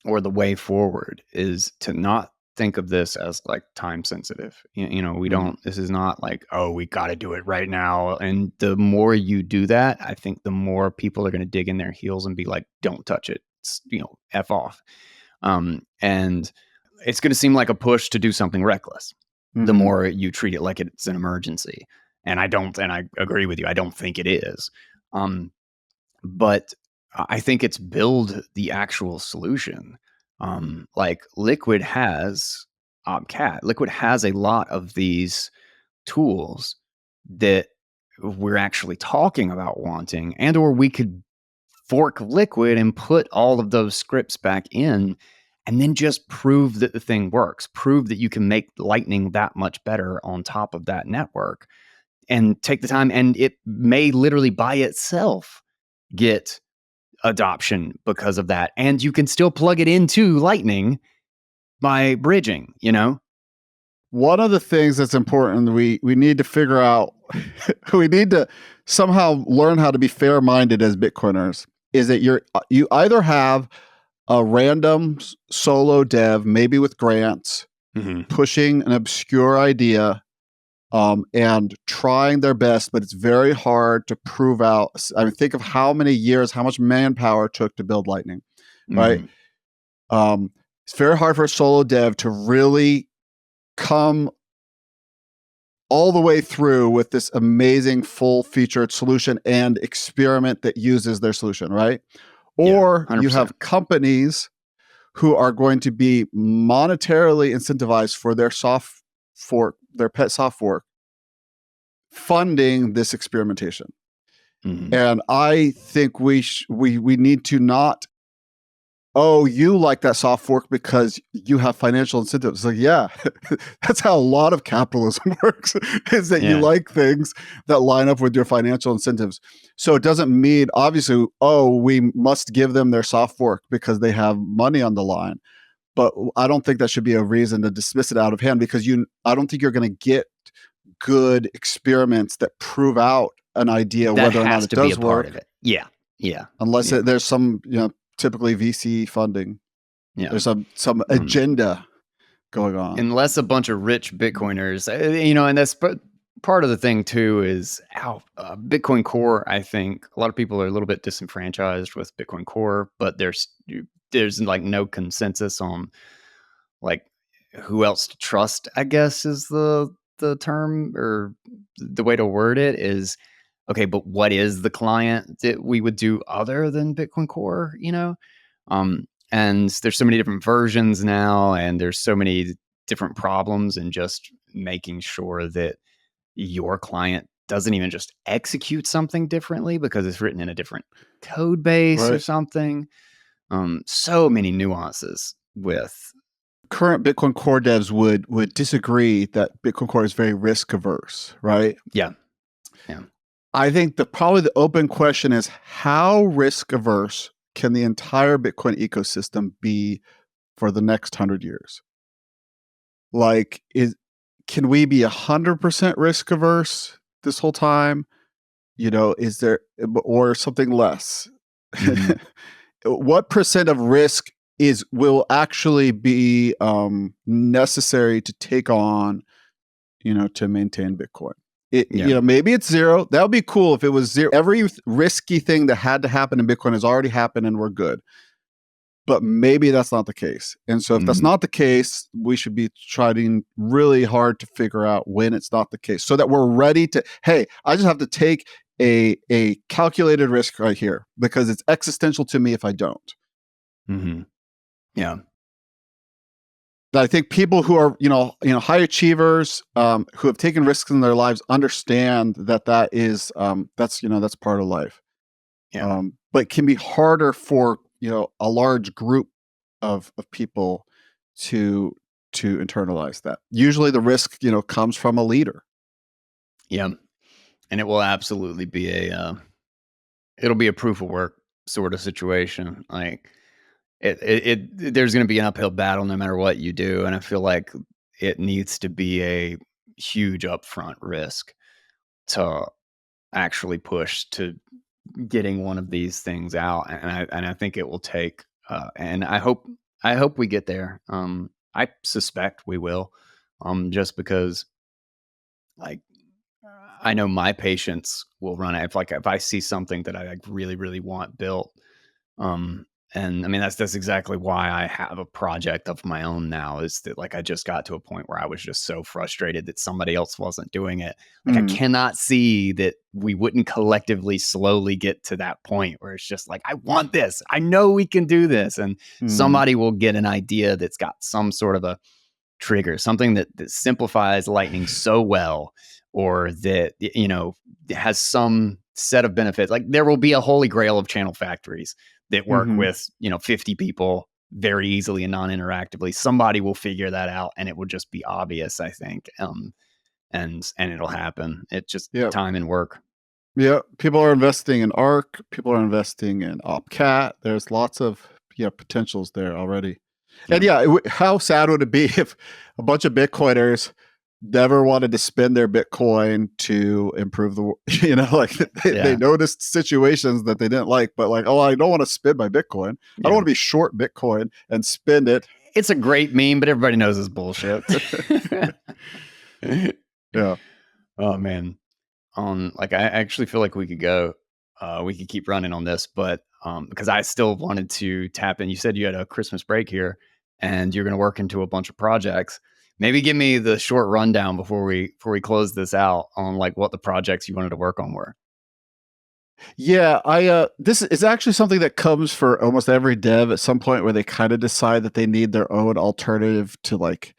or the way forward, is to not think of this as like time sensitive. We don't, this is not like, oh, we got to do it right now. And the more you do that, I think the more people are going to dig in their heels and be like, don't touch it. F off. And it's going to seem like a push to do something reckless. the Mhm. more you treat it like it's an emergency. And I agree with you. I don't think it is. Um, but I think it's build the actual solution. Like Liquid has a lot of these tools that we're actually talking about wanting, and or we could fork Liquid and put all of those scripts back in and then just prove that the thing works, prove that you can make Lightning that much better on top of that network, and take the time, and it may literally by itself get adoption because of that. And you can still plug it into Lightning by bridging, you know? One of the things that's important, we need to figure out, we need to somehow learn how to be fair-minded as Bitcoiners, is that you either have a random solo dev, maybe with grants, pushing an obscure idea, and trying their best, but it's very hard to prove out. I mean, think of how many years, how much manpower it took to build Lightning, right? Mm-hmm. It's very hard for a solo dev to really come all the way through with this amazing full-featured solution and experiment that uses their solution, right? Yeah, Or you 100%. have companies who are going to be monetarily incentivized for their soft fork, their pet soft fork, funding this experimentation. Mm-hmm. And I think we need to not, oh, you like that soft fork because you have financial incentives. Like, yeah, that's how a lot of capitalism works, is that you Yeah. like things that line up with your financial incentives. So it doesn't mean, obviously, oh, we must give them their soft fork because they have money on the line. But I don't think that should be a reason to dismiss it out of hand, because I don't think you're going to get good experiments that prove out an idea That whether or not has it to be does a part of work, it. Yeah. Yeah. unless Yeah. there's some, typically VC funding. Yeah. There's some Um, agenda going on. unless a bunch of rich Bitcoiners, and that's part of the thing too is how Bitcoin Core. I think a lot of people are a little bit disenfranchised with Bitcoin Core, but there's like no consensus on like who else to trust. I guess is the term or the way to word it is okay. But what is the client that we would do other than Bitcoin Core? And there's so many different versions now, and there's so many different problems in just making sure that your client doesn't even just execute something differently because it's written in a different code base or Right. something. So many nuances with. Current Bitcoin Core devs would disagree that Bitcoin Core is very risk averse, right? Yeah. Yeah. I think probably the open question is, how risk averse can the entire Bitcoin ecosystem be for the next 100 years? Like, can we be 100% risk averse this whole time? Is there, or something less? Mhm. What percent of risk will actually be necessary to take on, to maintain Bitcoin? Yeah. Maybe it's zero. That would be cool if it was zero. Every risky thing that had to happen in Bitcoin has already happened and we're good. But maybe that's not the case. And so if that's Mhm. not the case, we should be trying really hard to figure out when it's not the case, so that we're ready to, hey, I just have to take a calculated risk right here because it's existential to me if I don't. Mhm. Yeah. I think people who are, high achievers, who have taken risks in their lives, understand that is, that's part of life. Yeah. But it can be harder for, a large group of people to internalize that. Usually the risk, comes from a leader. Yeah. And it will absolutely be it'll be a proof of work sort of situation. Like there's going to be an uphill battle no matter what you do. And I feel like it needs to be a huge upfront risk to actually push to getting one of these things out. And I think it will take, and I hope we get there. I suspect we will, just because like, I know my patience will run out. If I see something that I like really, really want built, And I mean, that's exactly why I have a project of my own now, is that like I just got to a point where I was just so frustrated that somebody else wasn't doing it. Like I Mm, cannot see that we wouldn't collectively slowly get to that point where it's just like, I want this. I know we can do this. And mm, somebody will get an idea that's got some sort of a trigger, something that simplifies Lightning so well, or that, you know, has some set of benefits. Like there will be a holy grail of channel factories that work mhm. with, you know, 50 people very easily and non-interactively. Somebody will figure that out and it will just be obvious, I think. And it'll happen. It's just Yep. time and work. Yep. People are investing in Arc. People are investing in OpCat. There's lots of potentials there already. And Yeah. how sad would it be if a bunch of Bitcoiners never wanted to spend their Bitcoin to improve the, like they Yeah. noticed situations that they didn't like, but like, oh, I don't want to spend my Bitcoin. I don't Yeah. want to be short Bitcoin and spend it. It's a great meme, but everybody knows it's bullshit. Yeah. Oh man. Like I actually feel like we could keep running on this, but because I still wanted to tap in. You said you had a Christmas break here and you're going to work into a bunch of projects. Maybe give me the short rundown before we close this out on like what the projects you wanted to work on were. Yeah, this is actually something that comes for almost every dev at some point where they kind of decide that they need their own alternative to like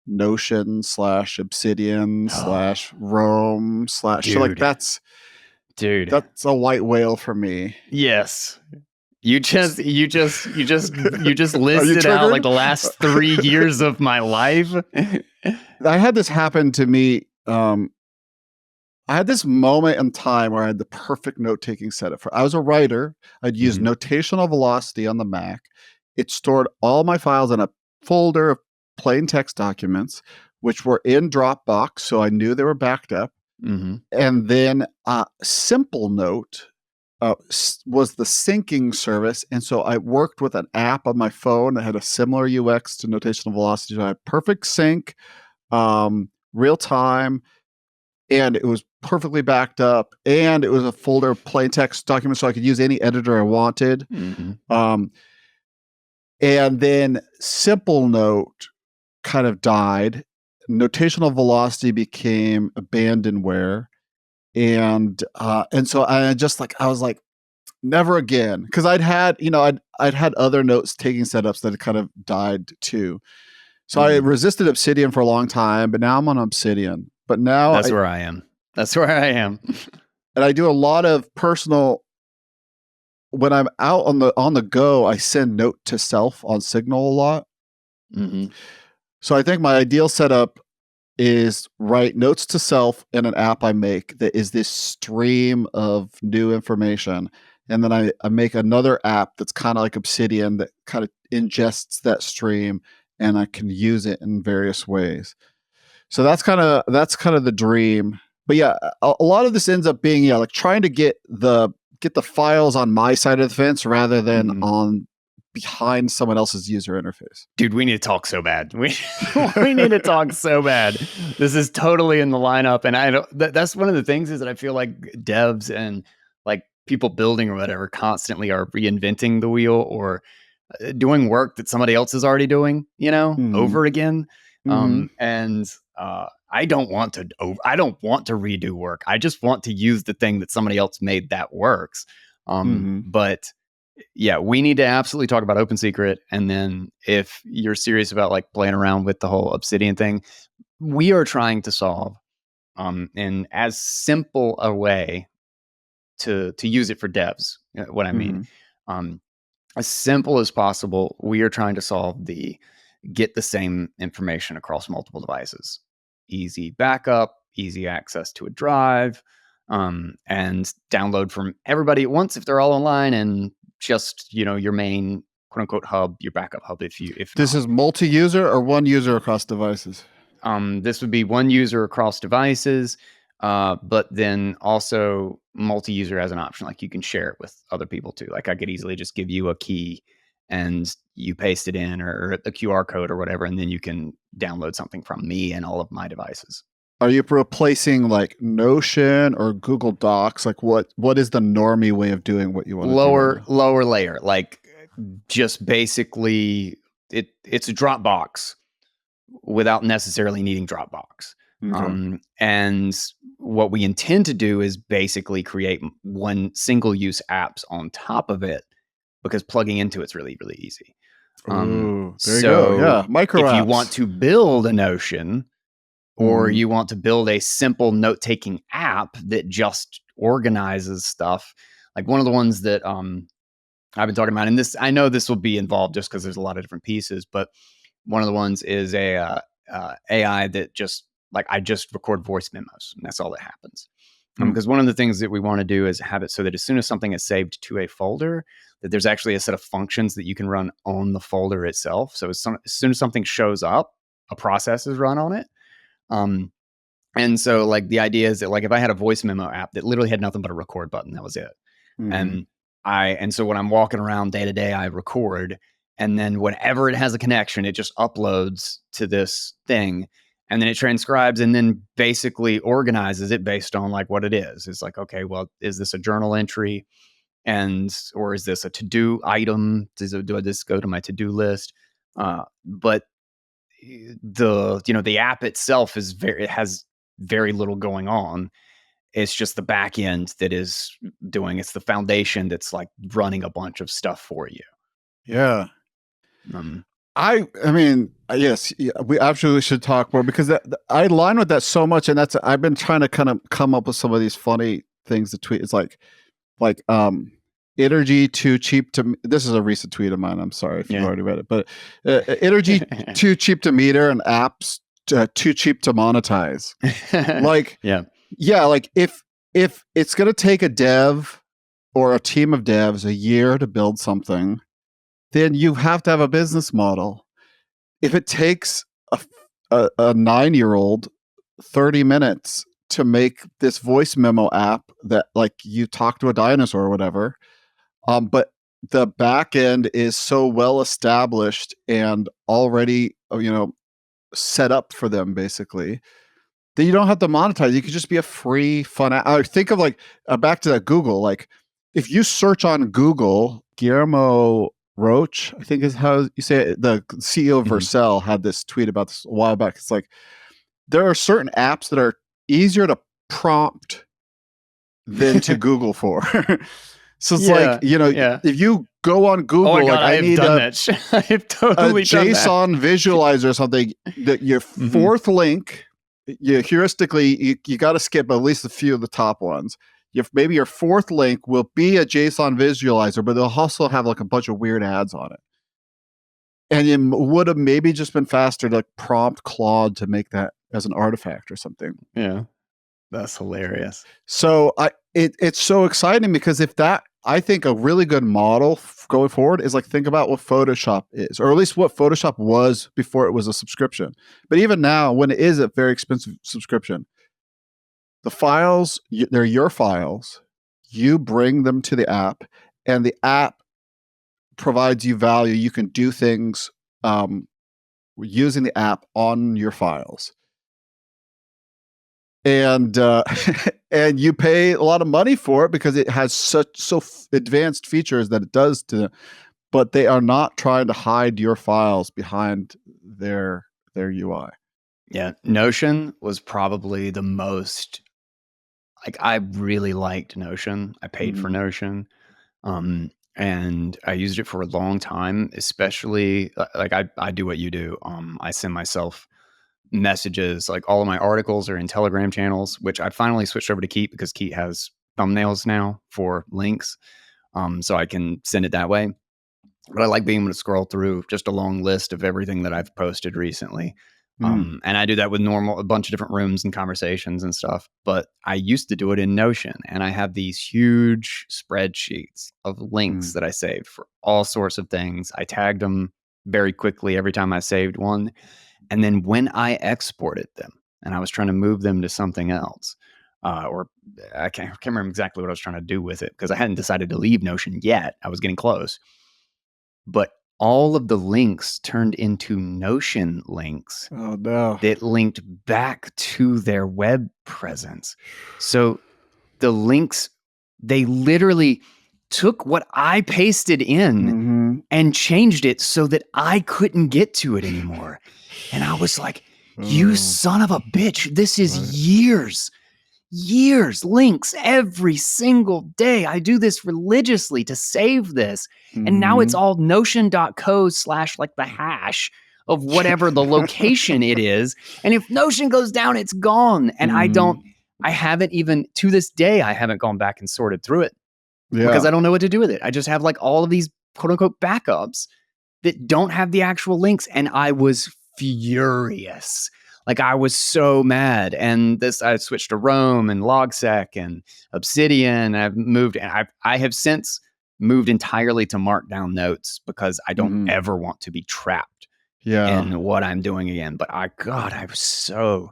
Notion slash Obsidian Oh, slash Rome slash, so like dude, that's dude. that's a white whale for me. Yes. You just Are you listed out like triggered? the last 3 years of my life. I had this happen to me. I had this moment in time where I had the perfect note-taking setup. I was a writer. I'd use Mhm. notational velocity on the Mac. It stored all my files in a folder of plain text documents, which were in Dropbox, so I knew they were backed up. Mhm. And then Simple Note was the syncing service, and so I worked with an app on my phone that had a similar UX to notational velocity. So I had perfect sync, real time, and it was perfectly backed up, and it was a folder of plain text documents, so I could use any editor I wanted. Mhm. Um, and then Simple Note kind of died. Notational velocity became abandonware, and so I was like, never again, because I'd had other notes taking setups that had kind of died too. So I Mhm. resisted Obsidian for a long time, but now I'm on Obsidian. But now That's where I am. That's where I am. I do a lot of personal. When I'm out on the go, I send note to self on Signal a lot. Mhm. So I think my ideal setup is write notes to self in an app I make that is this stream of new information. And then I make another app that's kind of like Obsidian that kind of ingests that stream, and I can use it in various ways. So that's kind of the dream. But yeah, a lot of this ends up being like trying to get the files on my side of the fence rather than Mhm. on behind someone else's user interface. Dude, we need to talk so bad. We need to talk so bad. This is totally in the lineup, and I don't. That's one of the things is that I feel like devs and like people building or whatever constantly are reinventing the wheel or doing work that somebody else is already doing. You know, Mhm. over again. Mhm. And I don't want to. I don't want to redo work. I just want to use the thing that somebody else made that works. Mhm. But yeah, we need to absolutely talk about Open Secret. And then if you're serious about like playing around with the whole Obsidian thing, we are trying to solve in as simple a way to use it for devs. What I mean, Mhm. um, as simple as possible, we are trying to solve the get the same information across multiple devices. Easy backup, easy access to a drive, and download from everybody at once if they're all online, and just your main quote unquote hub, your backup hub if This not. is multi-user or one user across devices? This would be one user across devices, but then also multi-user as an option. Like you can share it with other people too. Like I could easily just give you a key and you paste it in or a QR code or whatever, and then you can download something from me and all of my devices. Are you replacing like Notion or Google Docs? Like what is the normie way of doing what you want to do right Lower now? lower layer, like just basically it's a Dropbox without necessarily needing Dropbox. Okay. And what we intend to do is basically create one single use apps on top of it, because plugging into it's really, really easy. Ooh, there you go. So Yeah, micro if you apps. want to build a Notion, or you want to build a simple note-taking app that just organizes stuff, like one of the ones that I've been talking about, and this, I know this will be involved just because there's a lot of different pieces, but one of the ones is a AI that just, like, I just record voice memos, and that's all that happens. Because one of the things that we want to do is have it so that as soon as something is saved to a folder, that there's actually a set of functions that you can run on the folder itself. So as soon as something shows up, a process is run on it. And so, like, the idea is that, like, if I had a voice memo app that literally had nothing but a record button, that was it. Mm-hmm. And so when I'm walking around day to day, I record, and then whenever it has a connection, it just uploads to this thing, and then it transcribes and then basically organizes it based on, like, what it is. It's like, okay, well, is this a journal entry, or is this a to-do item? Do I just go to my to-do list? But the app itself it has very little going on. It's just the back end that is doing. It's the foundation that's, like, running a bunch of stuff for you. Yeah. Um, I mean, yes, we absolutely should talk more, because I align with that so much, and I've been trying to kind of come up with some of these funny things to tweet. It's like energy too cheap to. This is a recent tweet of mine. I'm sorry if you've already read it, but energy too cheap to meter and apps too cheap to monetize. Like, yeah, like if it's going to take a dev or a team of devs a year to build something, then you have to have a business model. If it takes a 9-year-old 30 minutes to make this voice memo app that, like, you talk to a dinosaur or whatever, but the back end is so well established and already, set up for them, basically, that you don't have to monetize. You could just be a free, fun app. I think of, like, back to that Google, like, if you search on Google, Guillermo Roach, I think is how you say it, the CEO of Vercel had this tweet about this a while back. It's like, there are certain apps that are easier to prompt than to Google for. So it's like, if you go on Google, oh my God, like, I need done that. I've totally a JSON visualizer or something, that your fourth link, heuristically, you got to skip at least a few of the top ones. Maybe your fourth link will be a JSON visualizer, but they'll also have, like, a bunch of weird ads on it. And it would have maybe just been faster to, like, prompt Claude to make that as an artifact or something. Yeah, that's hilarious. So it's so exciting, because I think a really good model going forward is, like, think about what Photoshop is, or at least what Photoshop was before it was a subscription. But even now, when it is a very expensive subscription, the files, they're your files. You bring them to the app, and the app provides you value. You can do things using the app on your files, and and you pay a lot of money for it because it has so advanced features that it does to them. But they are not trying to hide your files behind their UI. Yeah, Notion was probably the most, like, I really liked Notion. I paid for Notion. And I used it for a long time, especially, like, I do what you do. I send myself messages, like, all of my articles are in Telegram channels, which I finally switched over to Keep, because Keep has thumbnails now for links. So I can send it that way. But I like being able to scroll through just a long list of everything that I've posted recently. And I do that with a bunch of different rooms and conversations and stuff. But I used to do it in Notion, and I have these huge spreadsheets of links that I saved for all sorts of things. I tagged them very quickly every time I saved one. And then when I exported them and I was trying to move them to something else, or I can't remember exactly what I was trying to do with it, because I hadn't decided to leave Notion yet. I was getting close. But all of the links turned into Notion links. Oh, no. That linked back to their web presence. So the links, they literally, took what I pasted in and changed it so that I couldn't get to it anymore. And I was like, you son of a bitch, this is years, links every single day. I do this religiously to save this. And now it's all notion.co/ like the hash of whatever the location it is. And if Notion goes down, it's gone. And I haven't even, to this day, I haven't gone back and sorted through it because I don't know what to do with it. I just have like all of these quote unquote backups that don't have the actual links. And I was furious. Like I was so mad. And I switched to Rome and Logsec and Obsidian. I've moved, and I have since moved entirely to Markdown notes because I don't ever want to be trapped in what I'm doing again. But I was so,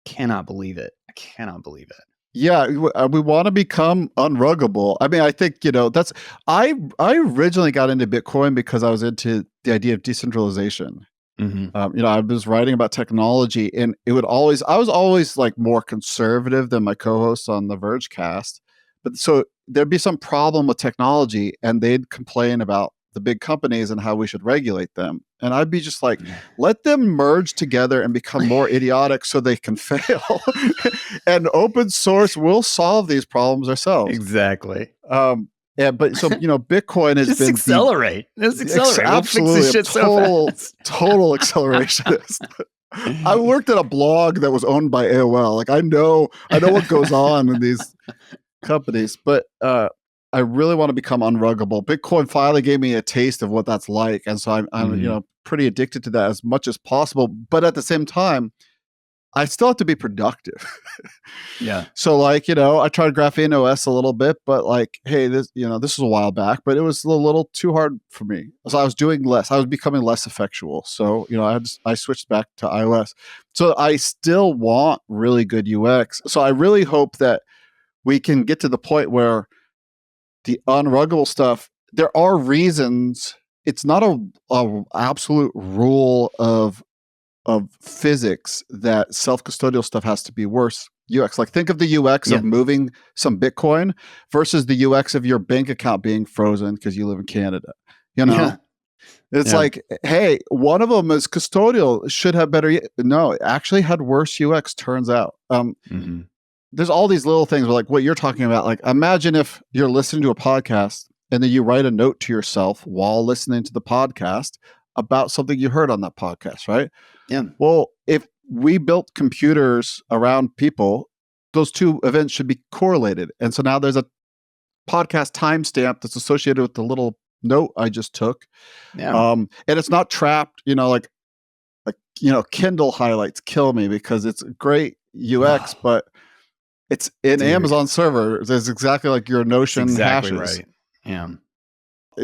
cannot believe it. I cannot believe it. Yeah, we want to become unruggable. I mean, I think, that's, I originally got into Bitcoin because I was into the idea of decentralization. I was writing about technology, and I was always like more conservative than my co-hosts on the Vergecast. But so there'd be some problem with technology, and they'd complain about the big companies and how we should regulate them. And I'd be just like, let them merge together and become more idiotic so they can fail. And open source will solve these problems ourselves. Exactly. But so, Bitcoin has just been accelerate. Let's accelerate. Absolutely, we'll fix this shit total accelerationist. I worked at a blog that was owned by AOL. Like I know what goes on in these companies, but I really want to become unruggable. Bitcoin finally gave me a taste of what that's like, and so I'm pretty addicted to that as much as possible. But at the same time, I still have to be productive. Yeah. So like, I tried Graphene OS a little bit, but like, hey, this was a while back, but it was a little too hard for me. So I was doing less. I was becoming less effectual. So, I switched back to iOS. So I still want really good UX. So I really hope that we can get to the point where the unruggable stuff, there are reasons. It's not a absolute rule of physics that self-custodial stuff has to be worse UX. Like think of the UX of moving some Bitcoin versus the UX of your bank account being frozen because you live in Canada. It's like, hey, one of them is custodial, should have better. No, it actually had worse UX, turns out. There's all these little things like what you're talking about. Like imagine if you're listening to a podcast and then you write a note to yourself while listening to the podcast about something you heard on that podcast, right? Yeah. Well, if we built computers around people, those two events should be correlated. And so now there's a podcast timestamp that's associated with the little note I just took. Yeah. And it's not trapped, like Kindle highlights kill me because it's great UX, but it's in Amazon server. It's exactly like your Notion exactly hashes. Right. Yeah.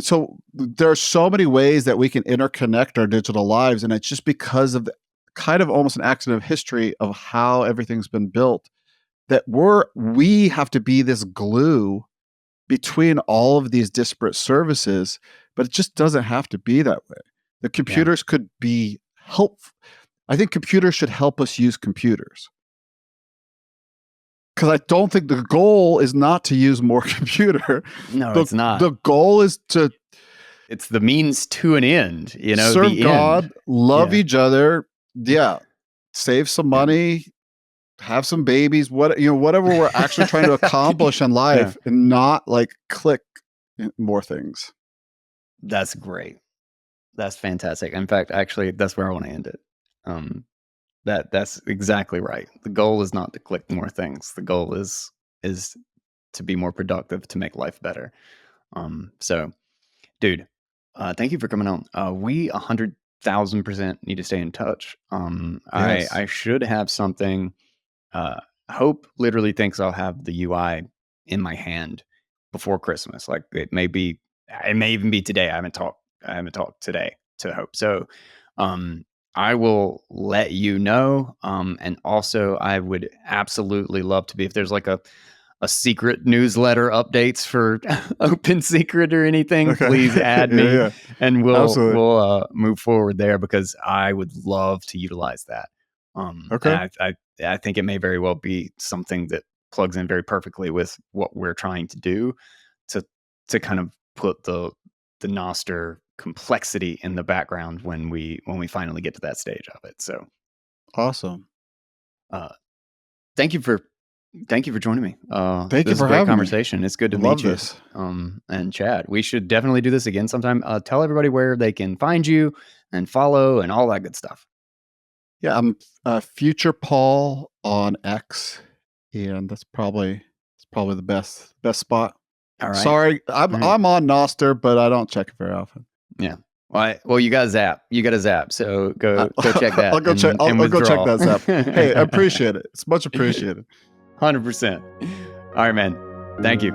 So there are so many ways that we can interconnect our digital lives, and it's just because of the kind of almost an accident of history of how everything's been built that we have to be this glue between all of these disparate services, but it just doesn't have to be that way. The computers could be helpful. I think computers should help us use computers. Because I don't think the goal is not to use more computer. No, it's not. The goal is to... It's the means to an end, serve the God, end. love each other, save some money, have some babies, whatever we're actually trying to accomplish in life, and not like click more things. That's great. That's fantastic. In fact, actually, that's where I want to end it. That's exactly right. The goal is not to click more things. The goal is to be more productive, to make life better. So, dude, thank you for coming on. We 100,000% need to stay in touch. Yes. I should have something. Hope literally thinks I'll have the UI in my hand before Christmas. Like it may even be today. I haven't talked today to Hope. So, I will let you know. And also I would absolutely love to be, if there's like a secret newsletter updates for Open Secret or anything, please add me and we'll move forward there, because I would love to utilize that. I think it may very well be something that plugs in very perfectly with what we're trying to do to kind of put the Nostr complexity in the background when we finally get to that stage of it. So awesome. Thank you for joining me. Thank you this is for a great having conversation. It's good to meet you. This. And Chad, we should definitely do this again sometime. Tell everybody where they can find you and follow and all that good stuff. Yeah, I'm FuturePaul on X, and that's probably the best spot. All right. Sorry, I'm on Nostr, but I don't check it very often. Yeah. Well, you got a zap. So go check that. I'll go check. I'll go check that zap. Hey, I appreciate it. It's much appreciated. 100%. All right, man. Thank you.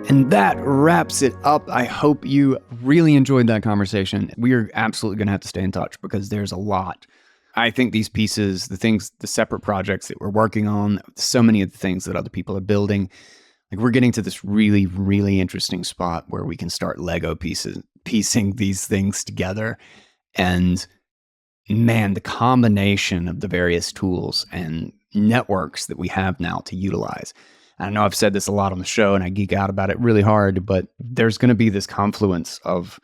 And that wraps it up. I hope you really enjoyed that conversation. We are absolutely going to have to stay in touch because there's a lot. I think these pieces, the separate projects that we're working on, so many of the things that other people are building, like we're getting to this really, really interesting spot where we can start Lego piecing these things together. And man, the combination of the various tools and networks that we have now to utilize. I know I've said this a lot on the show and I geek out about it really hard, but there's going to be this confluence of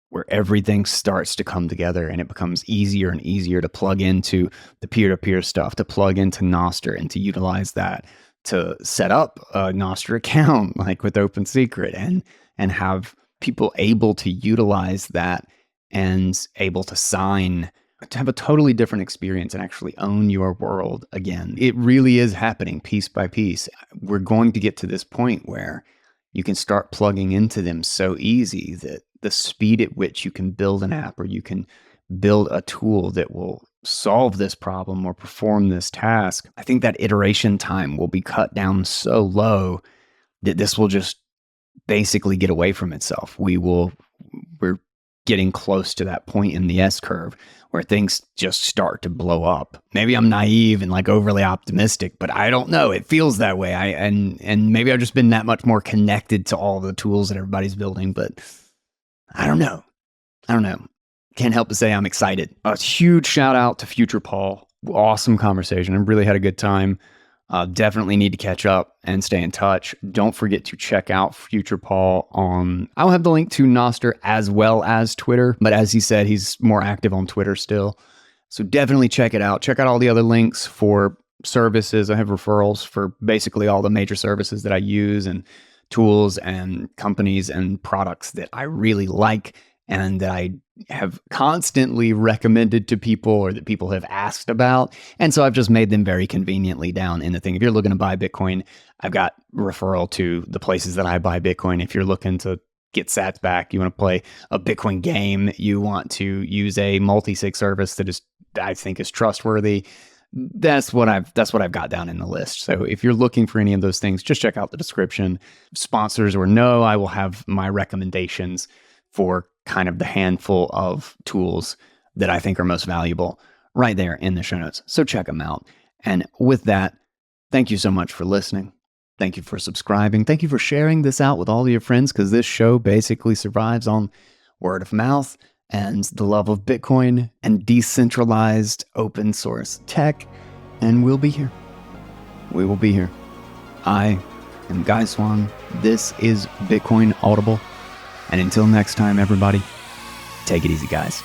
where everything starts to come together and it becomes easier and easier to plug into the peer-to-peer stuff, to plug into Nostr and to utilize that to set up a Nostr account like with Open Secret and have people able to utilize that and able to sign, to have a totally different experience and actually own your world again. It really is happening piece by piece. We're going to get to this point where you can start plugging into them so easy that the speed at which you can build an app or you can build a tool that will solve this problem or perform this task, I think that iteration time will be cut down so low that this will just basically get away from itself. We're getting close to that point in the S-curve where things just start to blow up. Maybe I'm naive and like overly optimistic, but I don't know. It feels that way. And maybe I've just been that much more connected to all the tools that everybody's building, but I don't know. Can't help but say I'm excited. A huge shout out to FuturePaul. Awesome conversation. I really had a good time. Definitely need to catch up and stay in touch. Don't forget to check out FuturePaul on, I'll have the link to Nostr as well as Twitter, but as he said, he's more active on Twitter still. So definitely check it out. Check out all the other links for services. I have referrals for basically all the major services that I use and tools and companies and products that I really like and that I have constantly recommended to people or that people have asked about. And so I've just made them very conveniently down in the thing. If you're looking to buy Bitcoin, I've got referral to the places that I buy Bitcoin. If you're looking to get sats back, you want to play a Bitcoin game, you want to use a multi-sig service that is, I think, is trustworthy, that's what I've got down in the list. So if you're looking for any of those things, just check out the description. Sponsors or no, I will have my recommendations for kind of the handful of tools that I think are most valuable right there in the show notes. So check them out. And with that, thank you so much for listening. Thank you for subscribing. Thank you for sharing this out with all of your friends, because this show basically survives on word of mouth and the love of Bitcoin and decentralized open source tech. And we'll be here. We will be here. I am Guy Swan. This is Bitcoin Audible. And until next time, everybody, take it easy, guys.